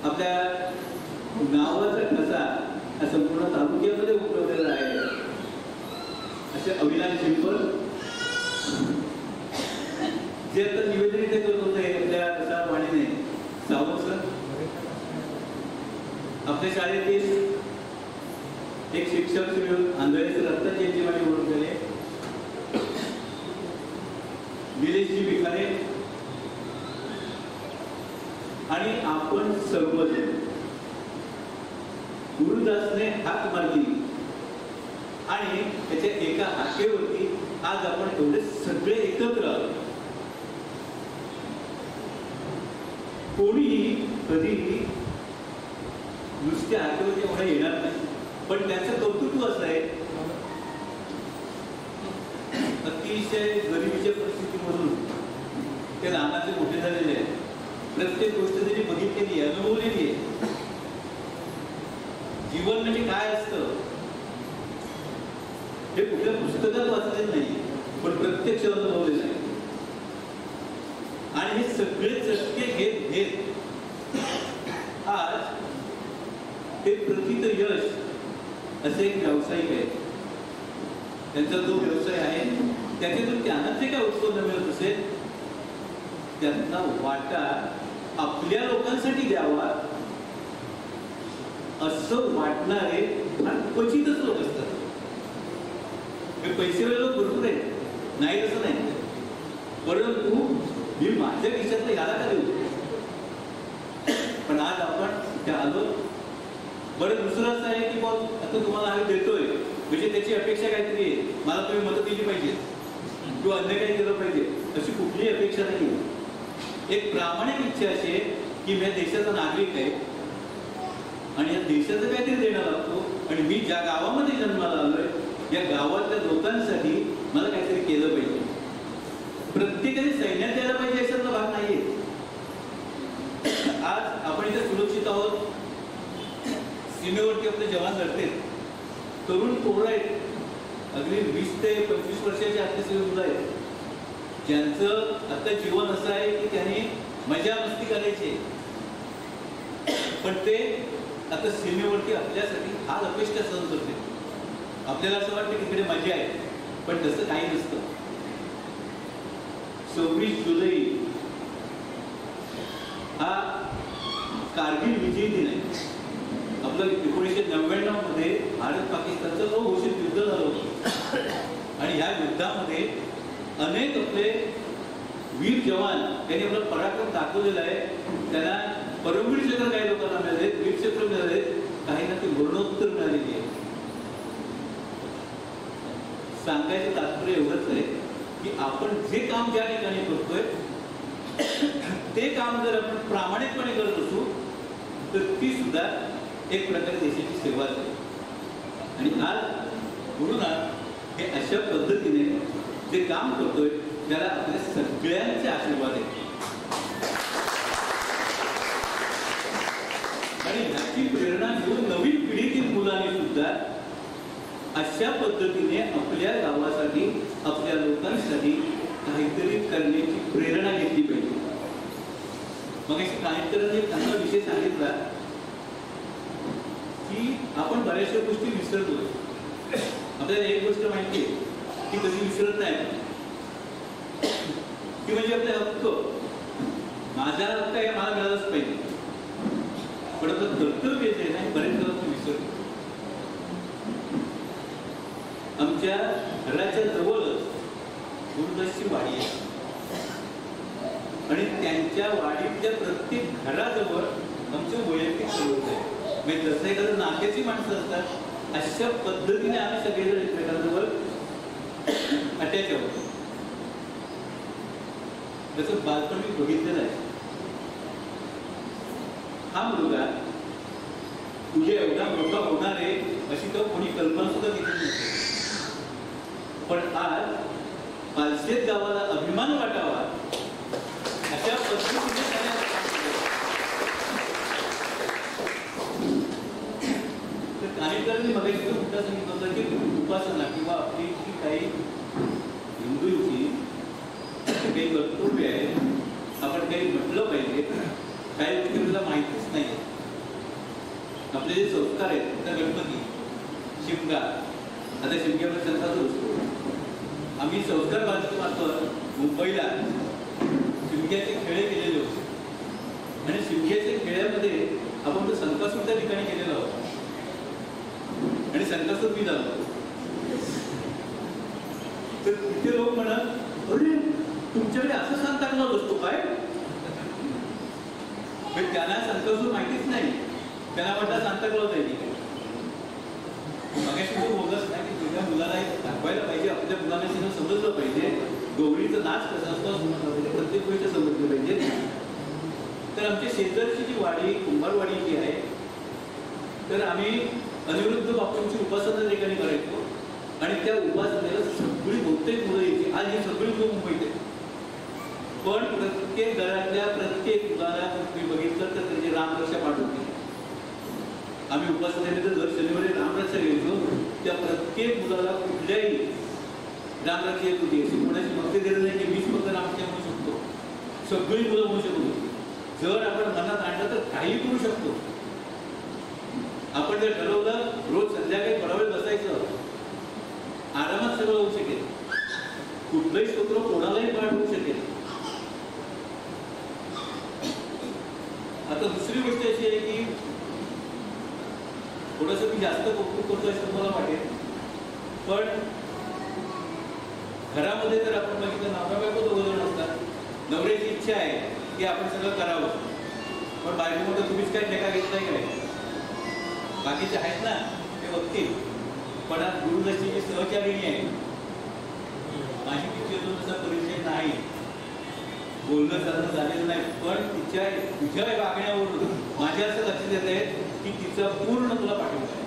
S4: आपल्या गावाचा ठसा हा संपूर्ण तालुक्यामध्ये उमटवलेला आहे असे अविनाश शिंपर. जे आता निवेदन इथे करत होते आपल्या कसा वाणीने सावंत सर. आपल्या शाळेतील एक शिक्षक श्री आंधळे सर आत्ताच यांची माझी ओळख झाली. निलेशजी विखारे आणि आपण सर्वजण गुरुदासने हाक मारली आणि त्याच्या एका हाकेवरती आज आपण एवढे सगळे एकत्र कोणीही कधीही नुसत्या हाकेवरती एवढं येणार नाही. पण त्याचं कौतुक असं आहे अतिशय गरिबीच्या परिस्थितीमधून ते लहानाचे मोठे झालेले आहेत. प्रत्येक गोष्ट त्यांनी बघितलेली आहे, अनुभवलेली आहे. जीवन म्हणजे काय असतं हे कुठल्या पुस्तकात वाचलेलं नाही पण प्रत्यक्ष अनुभवलेलं आहे. आणि हे सगळे चटके घेत घेत आज ते प्रथित यश असे एक व्यावसायिक आहेत. त्यांचा जो व्यवसाय आहे त्याच्यातून त्यांना जे काय उत्पन्न मिळत असेल त्यांचा वाटा आपल्या लोकांसाठी द्यावा असं वाटणारे फार क्वचितच लोक असतात. पैसे लोक भरपूर आहेत, नाही तसं नाही, परंतु मी माझ्या खिशातलं याला का देऊ. पण आज आपण त्या आलो. बरं दुसरं असं आहे की बघ आता तुम्हाला आम्ही देतोय म्हणजे त्याची अपेक्षा काहीतरी आहे, मला तुम्ही मदत दिली पाहिजे किंवा अन्य काही केलं पाहिजे अशी कुठलीही अपेक्षा नाही. एक प्रामाणिक इच्छा अशी आहे की मी देशाचा नागरिक आहे आणि या देशाचं काहीतरी देणं लागतो आणि मी ज्या गावामध्ये जन्माला आलोय या गावातल्या लोकांसाठी मला काहीतरी केलं पाहिजे. प्रत्येकाने सैन्यात द्यायला पाहिजे अशातला भाग नाहीये. आज आपण इथे सुरक्षित आहोत, सीमेवरती आपले जवान लढते, तरुण पोरं आहेत, अगदी 20 ते 25 वर्षाचे आत्ताचे मुलं आहेत ज्यांचं आता जीवन असं आहे की त्यांनी मजा मस्ती करायची, पण ते आता सीमेवरती आपल्यासाठी हाल अपेक्षा सहन करते. आपल्याला असं वाटतं की तिकडे मजा आहे, पण तसं काही नसतं. 26 जुलै हा कारगिल विजय दिन आहे. आपलं 1999 मध्ये भारत पाकिस्तानचं अघोषित युद्ध झालं होतं आणि या युद्धामध्ये अनेक आपले वीर जवान त्यांनी आपला पराक्रम दाखवलेला आहे. त्यांना परमवीर चक्र काही लोकांना मिळाले, वीर चक्र मिळाले, काहींना ती मरणोत्तर मिळालेली आहे. सांगायचं तात्पर्य एवढंच आहे की आपण जे काम ज्या ठिकाणी करतोय ते काम जर आपण प्रामाणिकपणे करत असू तर ती सुद्धा एक प्रकारे देशाची सेवा आहे. आणि आज म्हणून हे अशा पद्धतीने जे काम करतोय त्याला आपल्या सगळ्यांचे आशीर्वाद आहे. आणि ह्याची प्रेरणा घेऊन नवीन पिढीतील मुलांनी सुद्धा अशा पद्धतीने आपल्या गावासाठी आपल्या लोकांसाठी काहीतरी करण्याची प्रेरणा घेतली पाहिजे. मग काहीतरी चांगला विषय सांगितला की आपण बऱ्याचशा गोष्टी विसरतोय. आपल्याला एक गोष्ट माहिती आहे की कधी विसरत नाही की म्हणजे आपले हक्क, माझा हक्क आहे मला मिळालंच पाहिजे, पण आपलं कर्तव्य जे नाही बरेच जण विसरतो. आमच्या घराच्या जवळच गुरुदासची वाडी आहे आणि त्यांच्या वाडीतल्या प्रत्येक घराजवळ आमचे वैयक्तिक सर्वच आहे. म्हणजे जसं एखादं नात्याची माणसं असतात अशा पद्धतीने आम्ही सगळेजण एकमेकांजवळ अटॅच आहोत. त्याचं बालपण मी बघितलेलं आहे. हा मुलगा तुझे एवढा मोठा होणार आहे अशी तर कोणी कल्पना सुद्धा केली नसते. पण आज पालशेत गावाला अभिमान वाटावा अशा पद्धतीने काहीतरी मगाशी तो मुद्दा सांगितलं होता की उपासना किंवा आपली जी काही हिंदूंची काही कर्तव्य आहे, आपण काही म्हटलं पाहिजे, काही गोष्टी तुला माहितीच नाही. आपले जे संस्कार आहेत त्या गणपती, शिमगा, आता शिमग्यामध्ये संस्कार असतो. आम्ही संस्कार मार्फत मुंबईला शिमग्याचे खेळ केलेले होते आणि शिमग्याच्या खेळामध्ये आपण तो संकासूर त्या ठिकाणी केलेला होता आणि संकासूर मी झालो. तर तिथे लोक म्हणत, अरे तुमच्याकडे असं सांगता का असतो काय? त्यांना संकासूर माहितीच नाही, त्यांना वाटतं सांता क्लॉज आहे. ठीक आहे, मगाशी तो बोललाच नाही की तुझ्या मुलाला दाखवायला पाहिजे, आपल्या मुलांना तिनं समजलं पाहिजे गौरीचा नाच कसा असतो, प्रत्येक गोष्ट समजली पाहिजे. तर आमच्या शेजारची जी वाडी, कुंभारवाडी जी आहे, तर आम्ही अनिरुद्ध बापूंची उपासना ठिकाणी करायचो आणि त्या उपासनेला सगळी बहुतेक मुलं यायची. आज ही सगळी मुलं मुंबईत आहेत, पण प्रत्येक घरातल्या प्रत्येक मुलाला तुम्ही बघितलं तर त्याची रामरक्षा पाठ होती. आम्ही उपासनेमध्ये जर शनिवारी रामरक्षा घ्यायचो, त्या प्रत्येक मुलाला कुठल्याही रामरक्षा येत होती. अशी कोणाची भक्ती दिली नाही की मीच फक्त रामरक्षा म्हणू शकतो.
S6: सगळी मुलं होऊ शकतो. जर आपण मनात आणलं तर काही करू शकतो. आपण जर ठरवलं रोज संध्याकाळी थोडा वेळ बसायचं, आरामात सगळं होऊ शकेल. कुठलंही स्तोत्र कोणालाही पाठ होऊ शकेल. आता दुसरी गोष्ट अशी आहे की थोडंसं मी जास्त कौतुक करतो असं मला वाटेल, पण घरामध्ये जर आपण बघितलं नवरा बायको दोघं जण असतात, नवऱ्याची इच्छा आहे की आपण सगळं करावं, पण बायकोमध्ये तुम्हीच काय ठेका घेतलाय काय? बाकीचे आहेत ना ते बघतील. पण आज गुरुदशी जी सहचारिणी आहे, माझी तिची अजून तसा परिचय नाही, बोलणं चालणं झालेलं नाही, पण तुझ्या वागण्यावरून माझ्या असं लक्षात येत आहे की तिचा पूर्ण तुला पाठिंबा आहे.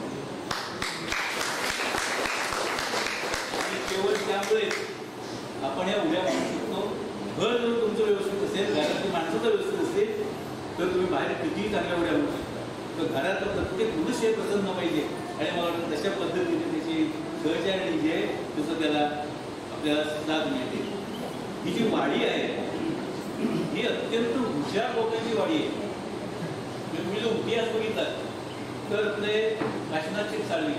S6: आणि केवळ त्यामुळे आपण या उड्या मारू शकतो. घर जर तुमचं व्यवस्थित असेल, घरातली माणसं जर व्यवस्थित असेल, तर तुम्ही बाहेर कितीही चांगल्या उड्या मारू शकता. तर घरात प्रत्येक पुरुष हे प्रसन्न पाहिजे. आणि मला वाटतं तशा पद्धतीने त्याची सहचारिणी जी आहे तसं त्याला आपल्याला साथ मिळते. ही जी वाडी आहे ही अत्यंत हुशार लोकांची वाडी आहे. तुम्ही जो इतिहास बघितलात तर ते काशीनाथ साळवी,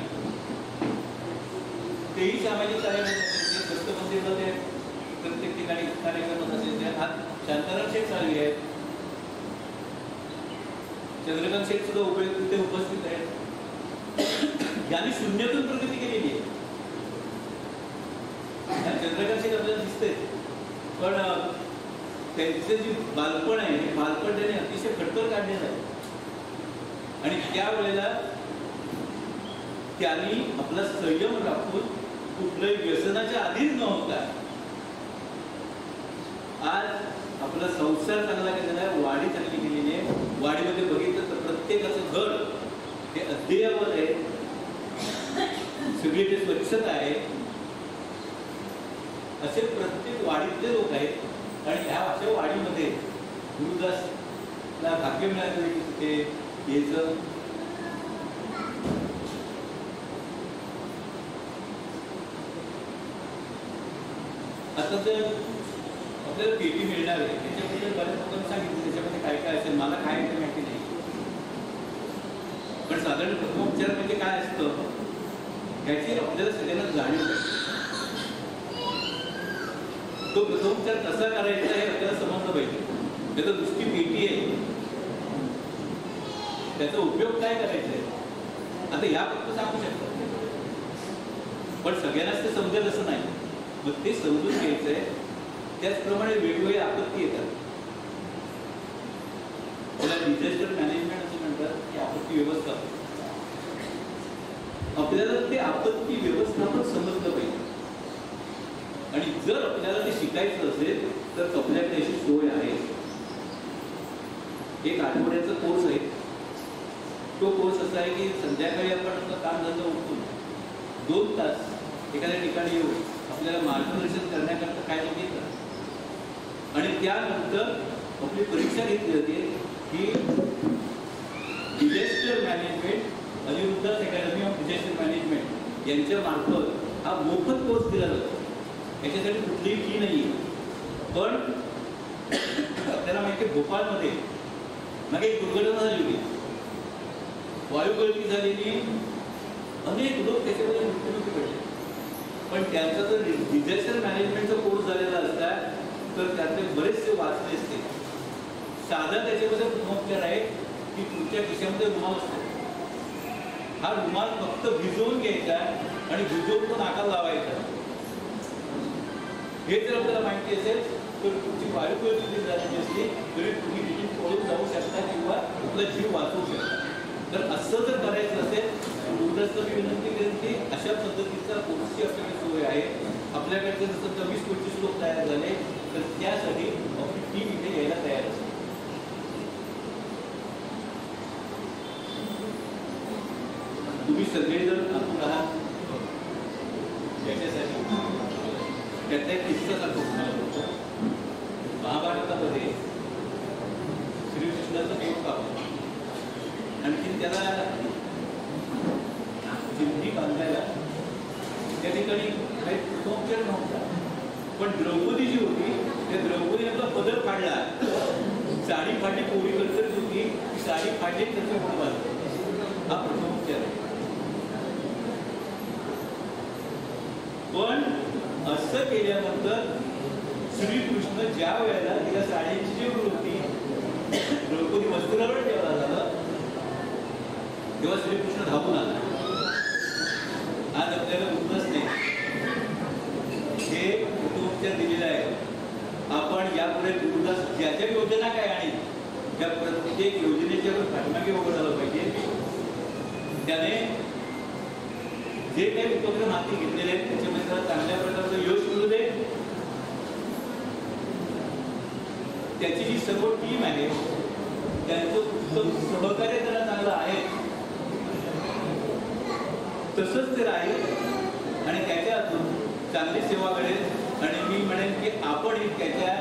S6: तेही सामाजिक कार्यामध्ये दत्त मंदिरमध्ये प्रत्येक ठिकाणी कार्यक्रम असेल. शांताराम शेठ साळवी आहेत, चंद्रकांत शेठ सुद्धा तिथे उपस्थित आहेत. यांनी शून्यातून प्रगती केलेली आहे. चंद्रकांत शेठ आपल्याला दिसते, पण त्यांचे जे बालपण आहे ते बालपण त्याने अतिशय खडतर काढलेलं आहे. आणि त्यावेळेला त्यांनी आपला संयम राखून कुठल्याही व्यसनाच्या अधीन न होता आज आपला संसार चांगला केलेला आहे, वाडी चांगली केलेली आहे. वाडीमध्ये बघितलं तर प्रत्येकाचं घर हे अद्ययावत आहे, सगळीकडे स्वच्छता आहे. असे प्रत्येक वाडीतले लोक आहेत. आणि ह्या अशा वाडीमध्ये गुरुदासला भाग्य मिळालं की तिथे यायचं. आता तर आपल्याला पेटी मिळणार आहे, त्याच्याबद्दल बऱ्याच लोकांनी सांगितलं त्याच्यामध्ये काय काय असेल. मला काय ते माहिती नाही, पण साधारण प्रथमोपचार म्हणजे काय असतं याची आपल्याला सगळ्यांना जाणीव आहे. तो प्रथमोपचार कसा करायचा हे आपल्याला समजलं पाहिजे. त्याचा दृष्टी पेटी आहे, त्याचा उपयोग काय करायचा आहे आता या फक्त सांगू शकतात, पण सगळ्यांनाच ते समजेल असं नाही. मग ते समजून घ्यायचंय. त्याचप्रमाणे वेगवेगळे आपत्ती येतात, त्याला डिझास्टर मॅनेजमेंट असं म्हणतात की आपत्ती व्यवस्थापन. आपल्याला ते आपत्ती व्यवस्थापन समजलं पाहिजे. आणि जर आपल्याला ते शिकायचं असेल तर आपल्याकडे अशी सोय आहे. एक आठवड्याचा कोर्स आहे. तो कोर्स असा आहे की संध्याकाळी आपण आपलं काम धंदा उठून 2 तास एखाद्या ठिकाणी येऊन आपल्याला मार्गदर्शन करण्याकरता काय घेतलं. आणि त्यानंतर आपली परीक्षा घेतली जाते की disaster management Anirudh academy of disaster management यांच्या मार्फत हा मोफत कोर्स दिला जातो. याच्यासाठी कुठलीही फी नाही. पण आपल्याला माहिती आहे भोपाळमध्ये मागे एक दुर्घटना झाली होती, वायुगळती झालेली, अनेक लोक त्याच्यामध्ये मृत्युमुखी पडले. पण त्यांचा जर डिझास्टर मॅनेजमेंटचा कोर्स झालेला असता तर त्यातले बरेचसे वाचले असते. साधा त्याच्यामध्ये प्रथमोपचार आहे की तुमच्या खिशामध्ये रुमाल असतो. हा रुमाल फक्त भिजवून घ्यायचा आणि भिजवून तो नाकाला लावायचा. हे जर आपल्याला माहिती असेल तर तुमची वायुगळती झालेली असली तरी तुम्ही तिथून पळून जाऊ शकता किंवा आपला जीव वाचवू शकता. तर असं जर करायचं असेल तर मी विनंती करेन की अशा पद्धतीचा कोर्सची आपल्याकडे सोय आहे. आपल्याकडे जसं 20-25 लोक तयार झाले तर त्यासाठी आपली टीम इथे यायला तयार असते. तुम्ही सगळेजण आतून आहात याच्यासाठी. त्यातला एक किस्सा सांगतो तुम्हाला. महाभारतामध्ये श्रीकृष्णाचं एक काम आणखी त्याला जिंकणी बांधायला त्या ठिकाणी काही प्रथमोपचार नव्हता. पण द्रौपदी जी होती त्या द्रौपदीने आपला पदर फाडला, साडी फाडली, पोरी कल्चर होती, साडी फाडली, त्याचं गुण वाजलं. हा प्रथम उपचार आहे. पण असं केल्यानंतर श्रीकृष्ण ज्या वेळेला तिला साडीची जी होती द्रौपदी वस्त्रावर जेव्हा झालं तेव्हा श्रीकृष्ण धावून आला. आज आपल्याला उठलंच नाही, हे उपचार दिलेला आहे. आपण यापुढे गुरुदास ज्या ज्या योजना काय आणि त्या प्रत्येक योजनेच्या पाठीमागे उभं झालं पाहिजे. त्याने जे काही उपक्रम हाती घेतलेले आहेत त्याच्यामध्ये त्याला चांगल्या प्रकारचं यश मिळू दे. त्याची जी सर्व टीम आहे त्यांचं उत्तम सहकार्य त्याला चांगलं आहे तसंच ते राहील आणि त्याच्या हातून चांगली सेवा घडेल. आणि मी म्हणेन की आपण त्याच्या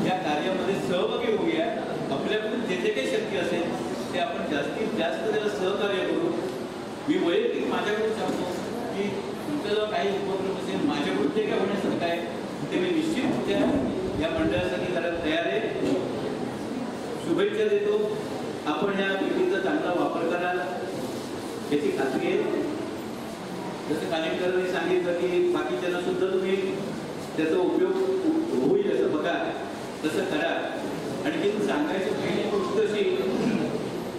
S6: या कार्यामध्ये सहभागी होऊया. आपल्याकडून जे जे काही शक्य असेल ते आपण जास्तीत जास्त त्याला सहकार्य करू. मी वैयक्तिक माझ्याकडून सांगतो की तुमचा जो काही उपक्रम असेल माझ्याकडून जे काय होण्यासारखं काय ते मी निश्चित या मंडळासाठी करायला तयार आहे. शुभेच्छा देतो. आपण या पिढीचा चांगला वापर कराल याची खात्री आहे. जसं कानेटकरांनी सांगितलं की बाकीच्यांना सुद्धा तुम्ही त्याचा उपयोग होईल असं बघा, तसं करा. आणि ते सांगायची पहिली गोष्ट अशी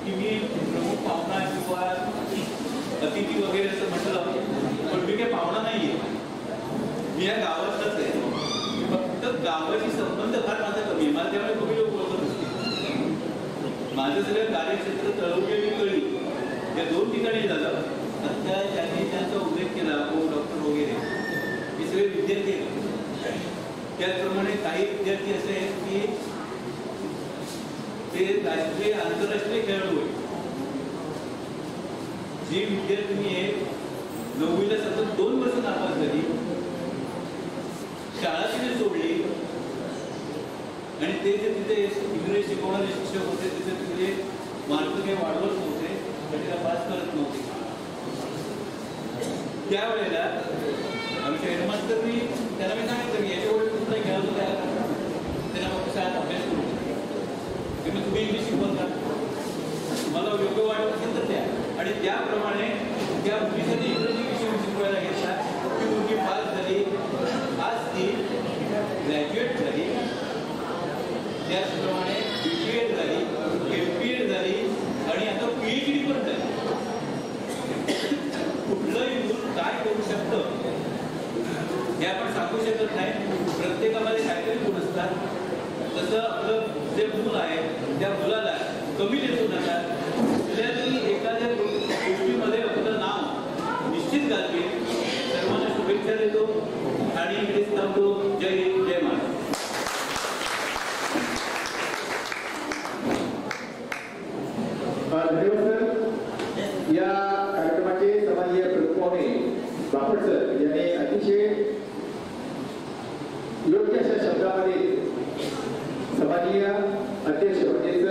S6: की मी प्रमुख पाहुणा किंवा अतिथी वगैरे असं म्हटलं, पण मी काही पाहुणा नाही आहे. मी या गावातलाच आहे. फक्त गावाशी संबंध फार माझा कमी आहे. मला त्यामुळे कमी लोक ओळखत असते. माझं सगळं कार्यक्षेत्र तळवली आणि कळली या 2 ठिकाणी झालं. आता त्यांनी त्यांचा उल्लेख केला, डॉक्टर वगैरे हे सगळे विद्यार्थी आहेत. त्याचप्रमाणे काही विद्यार्थी असे आहेत की ते राष्ट्रीय आंतरराष्ट्रीय खेळाडू आहेत. जी विद्यार्थिनी आहे 9वीला सतत 2 वर्ष नापास झाली, शाळा तिने सोडली आणि ते जे तिथे इंग्रजी शिकवणारे शिक्षक होते तिथे तिथे मार्क काही वाढवत नव्हते आणि तिला पास करत नव्हते. त्यावेळेला आमच्या हेडमास्टरनी त्याला मी सांगितलं की याच्यामुळे तुमचा खेळाडू तयार करा, त्यांना मग शाळेत अभ्यास करू तुम्ही तुम्ही इंग्लिश शिकवत का, मला योग्य वाटत असेल तर द्या. आणि त्याप्रमाणे त्या मुलीसाठी इंग्रजी विषय शिकवायला घेतला. ती मुलगी पास झाली, आज ती ग्रॅज्युएट झाली. त्याचप्रमाणे BEd झाली, MPEd झाली आणि आता PhD पण झाली. कुठलंही मूल काय करू शकतं हे आपण सांगू शकत नाही. प्रत्येकामध्ये काहीतरी गुण असतात. तसं आपलं जे मूल आहे त्या मुलाला कमी देतो नका. कुठल्यातरी एखाद्या गोष्टीमध्ये आपलं नाव निश्चित घालते. सर्वांना शुभेच्छा देतो आणि इकडेच थांबतो. जय हिंद, जय महाराष्ट्र.
S1: या कार्यक्रमाचे समाजीय प्रमुख बापट सर यांनी अतिशय योग्य अशा शब्दामध्ये समाजीय अध्यक्ष म्हणजेच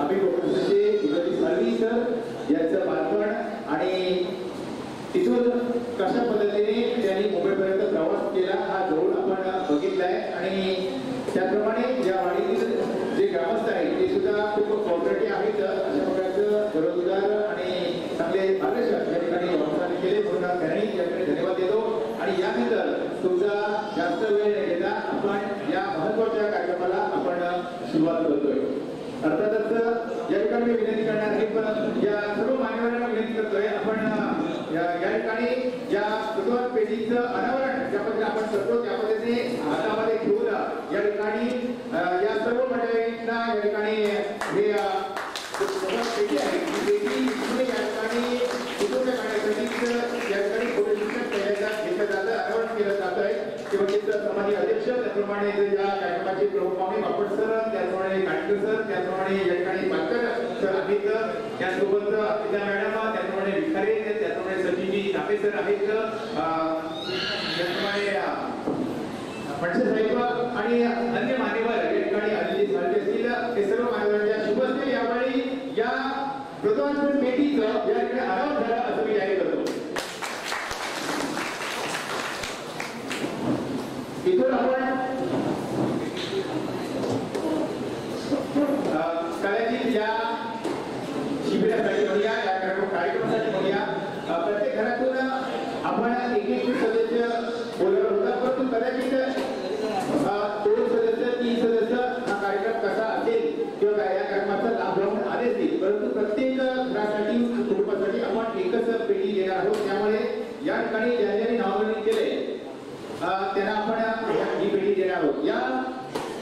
S1: आम्ही कोकणचे इंग्रजी साळवी सर यांचं बालपण आणि तिथून कशा पद्धतीने त्यांनी मुंबईपर्यंत प्रवास केला हा जवळ आपण बघितलाय. आणि त्याप्रमाणे या वाडीतील जे ग्रामस्थ आहेत ते सुद्धा खूप कॉपरेटिव्ह आहेत. अशा प्रकारचं रोजगार आणि चांगले मार्गदर्शन या ठिकाणी वापरणी केले म्हणून त्यांनी याकडे धन्यवाद देतो. आणि यानंतर तुमचा जास्त वेळ न घेता आपण या महत्वाच्या कार्यक्रमाला आपण सुरुवात करतोय. अर्थातच या ठिकाणी मी विनंती करणार आहे, पण या सर्व मान्यवरांना विनंती करतोय आपण या ठिकाणी या पुस्तक पेढीचं अनावरण ज्या पद्धतीने आपण करतो त्या पद्धतीने हातामध्ये घेऊन या ठिकाणी या सर्व मंडळींना या ठिकाणी हे पेढी आहे ही पेढी या ठिकाणी कुटुंब काढण्यासाठी या ठिकाणी पुढे शिक्षण घेतलं जातं, अनावरण केलं जात आहे. किंवा समाजी अध्यक्ष त्याप्रमाणे या कार्यक्रमाचे प्रमुख पाहुणे बापट सर, त्याचप्रमाणे काटकर सर, त्याचप्रमाणे या ठिकाणी पालकर सर आहेत, त्याचसोबत अपिता मॅडम, त्याचप्रमाणे विखारे, त्याचप्रमाणे सचिनजी नापे सर आहेत, त्याचप्रमाणे फडसे साहेब आणि अन्य मान्यवर या ठिकाणी आलेले झाले असतील. हे सर्व मान्यवरांच्या शुभ असतील. यावेळी या प्रथम पेढीचं या ठिकाणी अनावरण झालं असं मी जाहीर करतो. इथून आपण त्यांना आपण ही पेटी देणार आहोत. या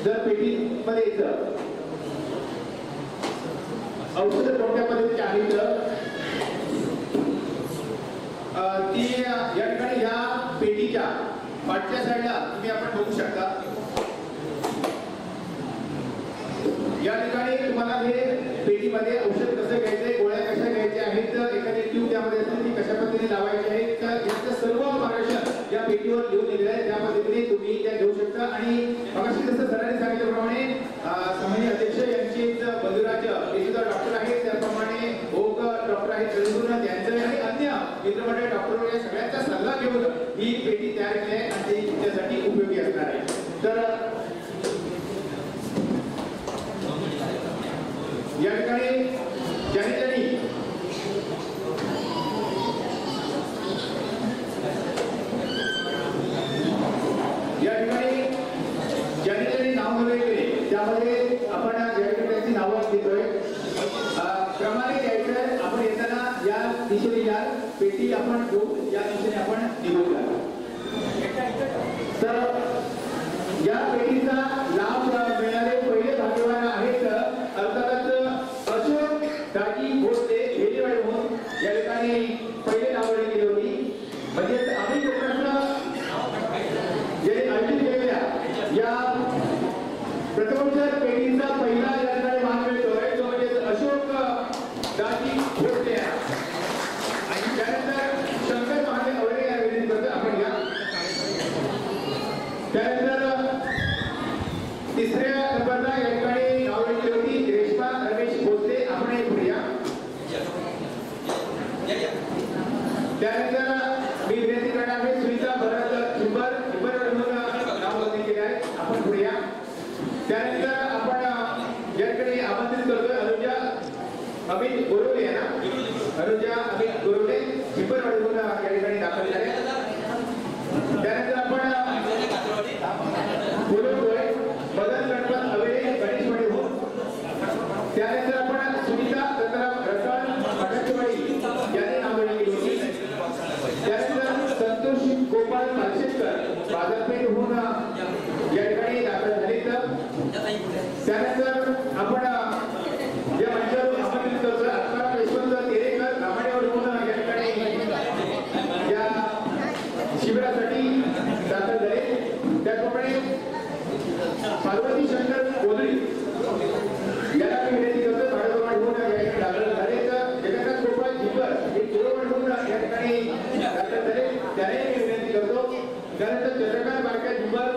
S1: जर पेटीमध्ये औषध कोणत्या पद्धतीची आहेत ती या ठिकाणी या पेटीच्या पाठच्या साईडला तुम्ही आपण बघू शकता. या ठिकाणी तुम्हाला हे पेटीमध्ये औषध कसं घ्यायचंय, गोळ्या कशा घ्यायच्या आहेत, एखादी ट्यूब त्यामध्ये असेल ती कशा पद्धतीने लावायची आहे, तर याचं सर्व मार्गदर्शन या पेटीवर लिहून दिलेलं आहे. त्या पद्धतीने तुम्ही त्या घेऊ शकता. आणि मगाशी जसं सरांनी सांगितल्याप्रमाणे सामान्य अध्यक्ष यांचे बंधुराज हे सुद्धा डॉक्टर आहेत, त्याप्रमाणे ओक डॉक्टर आहेत रविंद्रनाथ यांचं आणि अन्य मित्रमंडळ डॉक्टर या सगळ्यांचा सल्ला घेऊन ही पेटी तयार केली आहे आणि ती तुमच्यासाठी उपयोगी असणार आहे. तर या ठिकाणी ज्यांनी नाव नोंदणी केले त्यामध्ये आपण या ठिकाणी त्यांची नावं घेतोय. क्रमाने घ्यायचं. आपण येताना या दिशेने या पेटी आपण घेऊ, या दिशेने आपण निघूया. तर या पेटीचा लाभ मिळणारे पहिले भाग्यवान आहेत अर्थातच अशोक दाजी भोसले हेलीवाडीहून या ठिकाणी पहिले नावडी केली होती. म्हणजेच आम्ही कोकणातलं जे आयोजित केलेल्या या प्रथमोपचार पेटीचा पहिला या ठिकाणी मान मिळतोय तो म्हणजे अशोक दाजी भोसले आणि त्यानंतर शंकर महादेव अवरे या विनंती करतो आपण घ्या. त्यानंतर तिसऱ्या नंबरला या ठिकाणी नाव घेतली होती रेश्मा रमेश भोसले. आपण एक पुढे या. त्यानंतर मी विनंती करणार आहे सुनीता भरत झुंबर नाव नोंदणी केले आहे. आपण पुढे या. त्यानंतर आपण या ठिकाणी आमंत्रित करतोय अनुजा अमित गोरोले आहे ना, अनुजा अमित गोरोले झिंबरवाडीहून या ठिकाणी दाखल झाले. त्यानंतर आपण बोलवतोय मदन गणपत अवेळे गणेशवाडीहून. त्यानंतर आपण सुनीता दत्तराम रसाळ पाठकवाडी यांनी नावनोंदणी केली होती. त्यानंतर संतोष गोपाळ पालशेकर बाजारपेठहून या ठिकाणी दाखल झाले. त्यानंतर आपण या मंचावर आमंत्रित करतोय आत्माराम यशवंत तेरेकर रामाडेवाडीहून या ठिकाणी या शिबिरासाठी दाखल झाले. त्याचप्रमाणे पार्वती शंकर गोदरी याला मी विनंती करतो भाडेवाडीहून या ठिकाणी दाखल झाले. तर जगन्नाथ गोपाळ झिंबर हे कोरोवाडीहून या ठिकाणी दाखल झाले, त्याने मी विनंती करतो. त्यानंतर चंद्रकांत बारक्या झिंबर,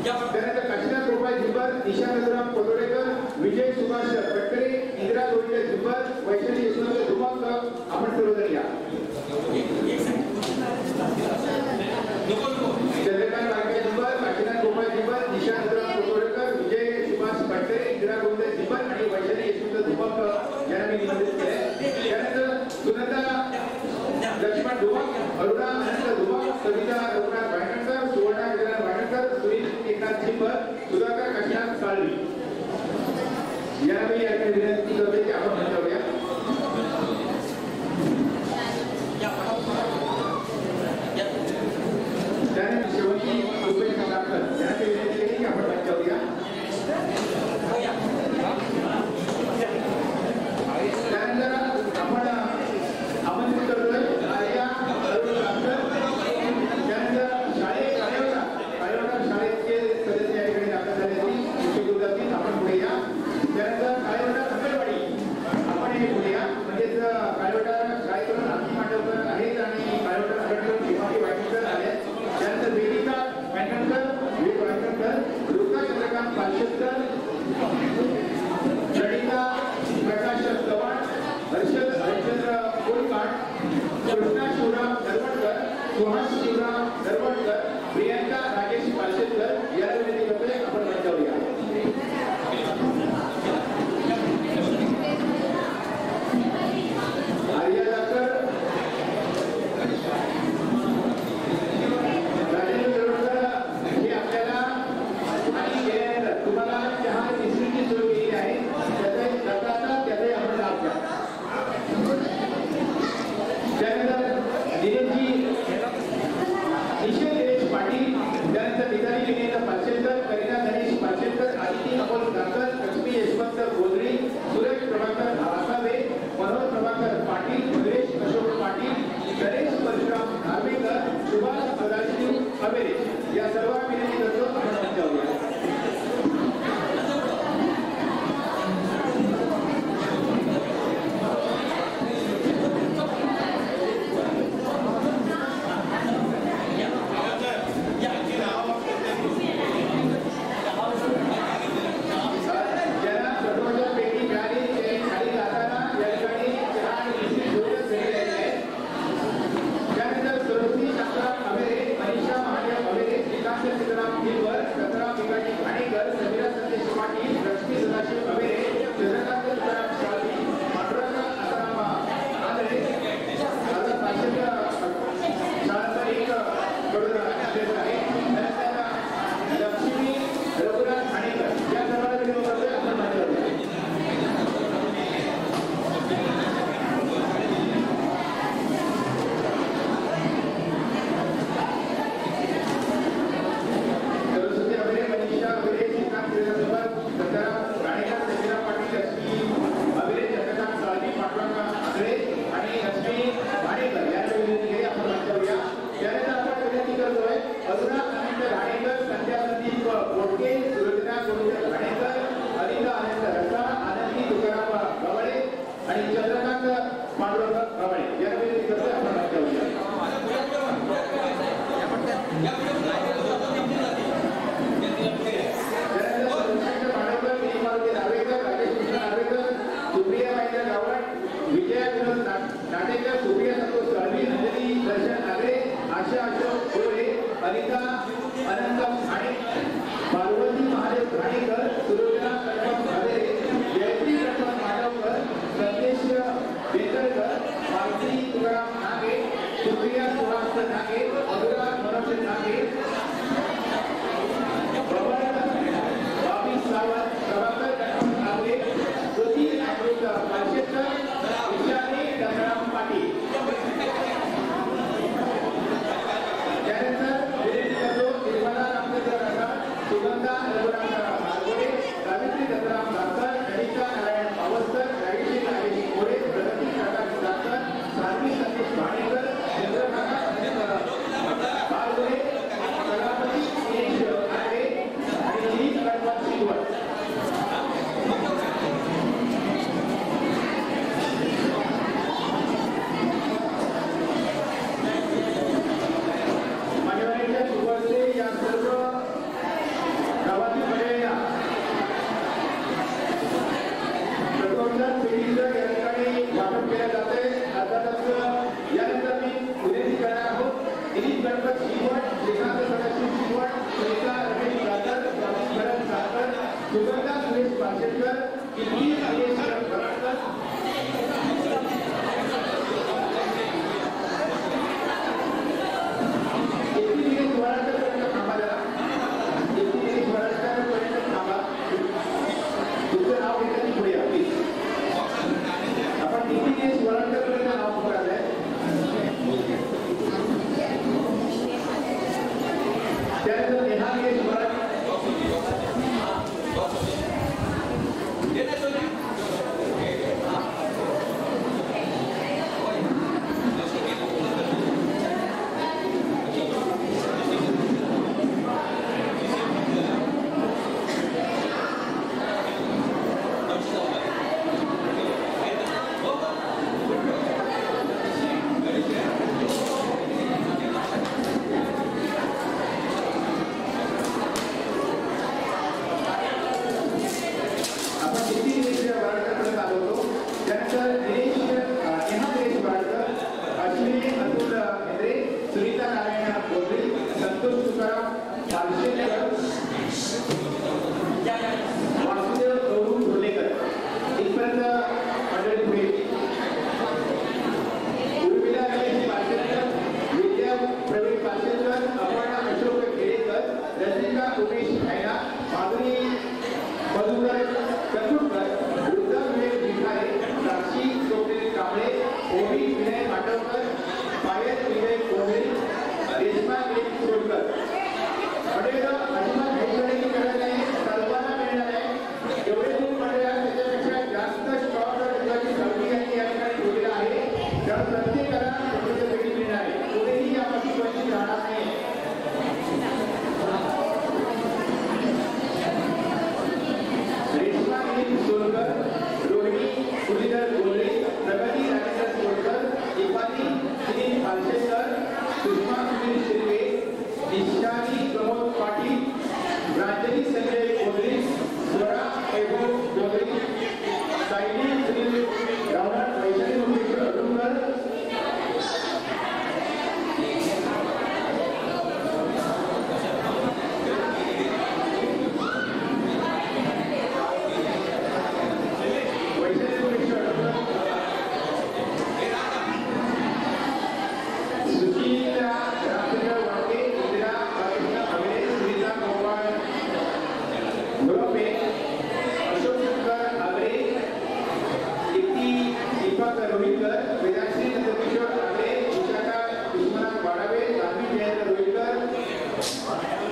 S1: त्यानंतर काशीनाथ गोपाळ झिंबर, निशा नंदराम कोलोडेकर, विजय सुभाष पटकरे, इंदिरा गोविंद झिंबर, वैशाली यशवंत धुमाक. आपण सर्वजण या. चंद्रकांत बारक्या झिंबर, काशीनाथ गोपाळ झिंबर, निशा नंदराम कोलोडेकर, विजय सुभाष पटकरे, इंदिरा गोविंद झिंबर आणि वैशाली यशवंत धुमाक यांना मी निमंत्रित केले. त्यानंतर सुनंदा लक्ष्मण धुमाक, अरुणा अनंत धुमाक, सविता रघुनाथ भायखणकर, सुवर्णा गजानन भायखणकर, सुनील एकनाथ झिंबर, सुधाकर काशीनाथ साळवी यांना मी या ठिकाणी विनंती करते की आपण जाऊया. त्यानंतर शेवटी उपेश कामराकर यांना मी विनंती केली की आपण जाऊया. त्यानंतर आपण आमंत्रित करतोय त्यानंतर शाळेत शाळेचे सदस्य या ठिकाणी दाखल झाले. आपण पुढे या. त्यानंतर काळेवाडा अंगणवाडी या सर्व विनंती करतो आपण मंचावर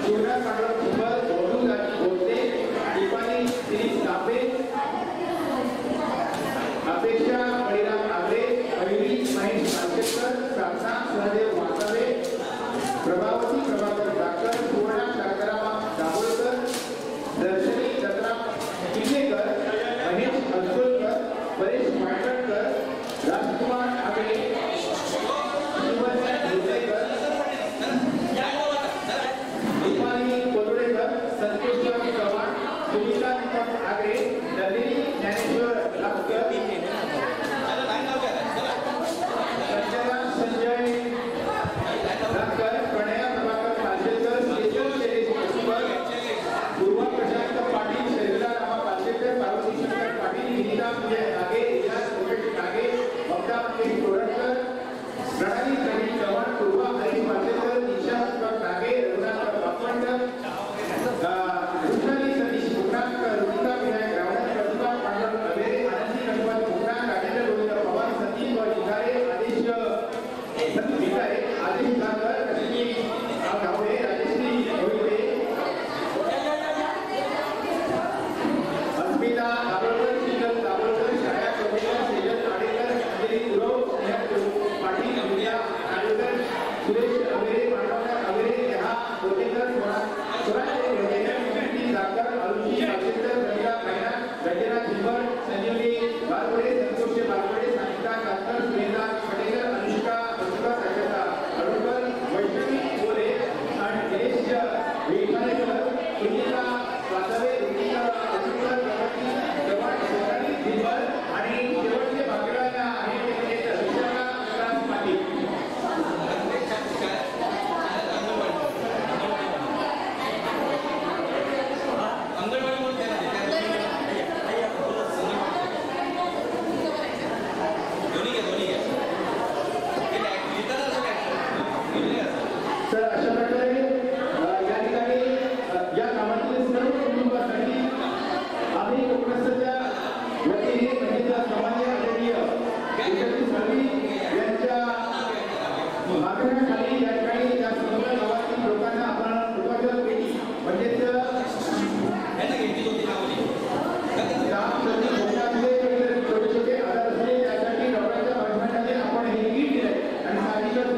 S1: शिवराज पांडुरंग सुंबर, गोडू राजी बोलते, दीपाली दिलीप कापे, अपेक्षा बळीराम आगरे, मयुरी महेश मार्केटकर, प्रार्थना सहदेव वासावे, प्रभावती प्रभाकर डाकर, सुवर्णा शांताराम दाभोळकर, दर्शनी दत्तराम किल्लेकर, महेश अजगोलकर, परेश मांडणकर, राजकुमार आगरे, शिवन धुर्लेकर, दीपाली कोलुडेकर, संतोषराव चव्हाण, सुनीता दीपक आगरे, नलिनी ज्ञानेश्वर लाभकर, संजना संजय लाभकर, प्रणया प्रभाकर पालशेकर, शेजल शैलेश कुसुंबर, पूर्वा प्रशांत पाटील, शैलजा रामा पालशेकर, पार्वती शंकर पाटील, विनीता विजय नागे, विलास कोटेश नागे, ममता मंगेश तोरडकर, प्रणाली प्रवीण चव्हाण, पूर्वा हरीश पालशेकर, निशा दीपक नागे, रघुनाथ बापंड, कृष्णाली सतीश मुक्रांक, रुचिता विनायक रावण, प्रतिभा पांडुरंग अवेरे, आनंदी गणपत मुक्रांक, राजेंद्र गोविंद पवार, संदीप जिंगारे, आदेश जिंगारे, आदेश गारकर, लक्ष्मी गावडे, राजश्री गोविंदे, अस्मिता दाभोळकर, शीतल दाभोळकर, छाया चौधरी, सेजल आडेकर, अंजली गुरव, स्नेहल पाटील, विद्या आडेकर, सुरेश अवेरे, पांडुरंग अवेरे, नेहा बोटेकर, स्वराज विद्यार्थी दाकर, अरुषी पालशेकर, रंगा मैना, रंजना झिंबर, संजीवनी बारवडे, संतोष बारवडे, सानिका कातकर, सुरेंद्र पटेकर, अनुष्का प्रतिभा राजता अडुकर, वैष्णवी बोले आणि दिनेश वेखानेकर, सुनीता वासवे, रुचिका अशोकर, प्रगती जवान, सोनाली झिंबर आणि शेवटचे भाग्यवान आहेत विशाखा विलास पाटील. तर अशा प्रकारे या ठिकाणी या कामातील सर्व कुटुंबासाठी आम्ही कोकणस्थच्या वतीने म्हणजे सामान्य आदरणीय विद्यार्थी स्वामी यांच्या मागण्याखाली या ठिकाणी या समग्र गावातील लोकांना आपण कृपाच्या पेटी म्हणजेच छोटे छोटे आधार असले त्यासाठी डॉक्टरच्या भाषणामध्ये आपण हे किट दिलंय आणि साहजिकच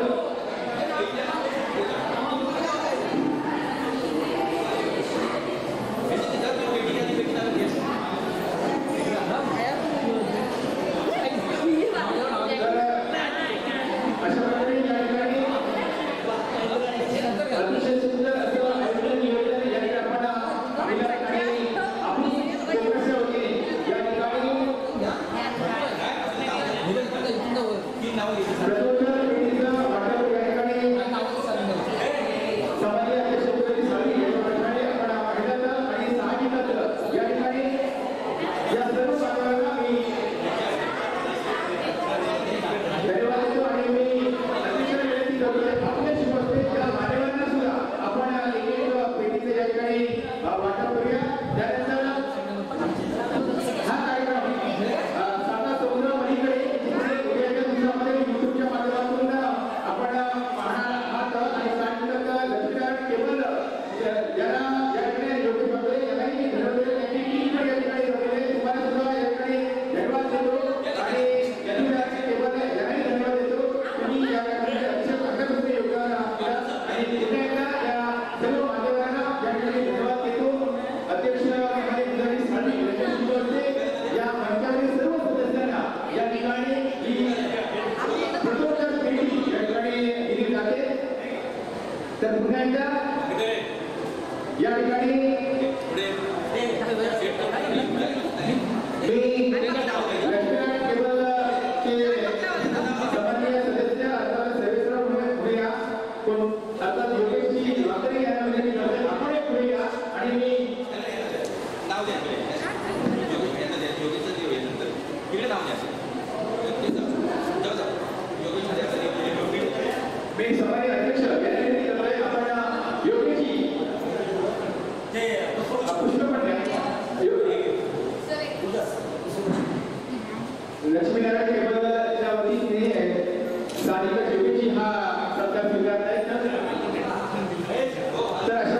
S1: तर पुन्हा एकदा या ठिकाणी लक्ष्मीनारायण टेबलच्या वतीने सानिका जोगेची हा सत्कार स्वीकारतायत. तर अशा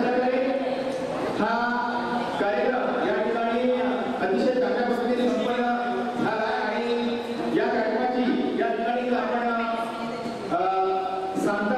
S1: सांगता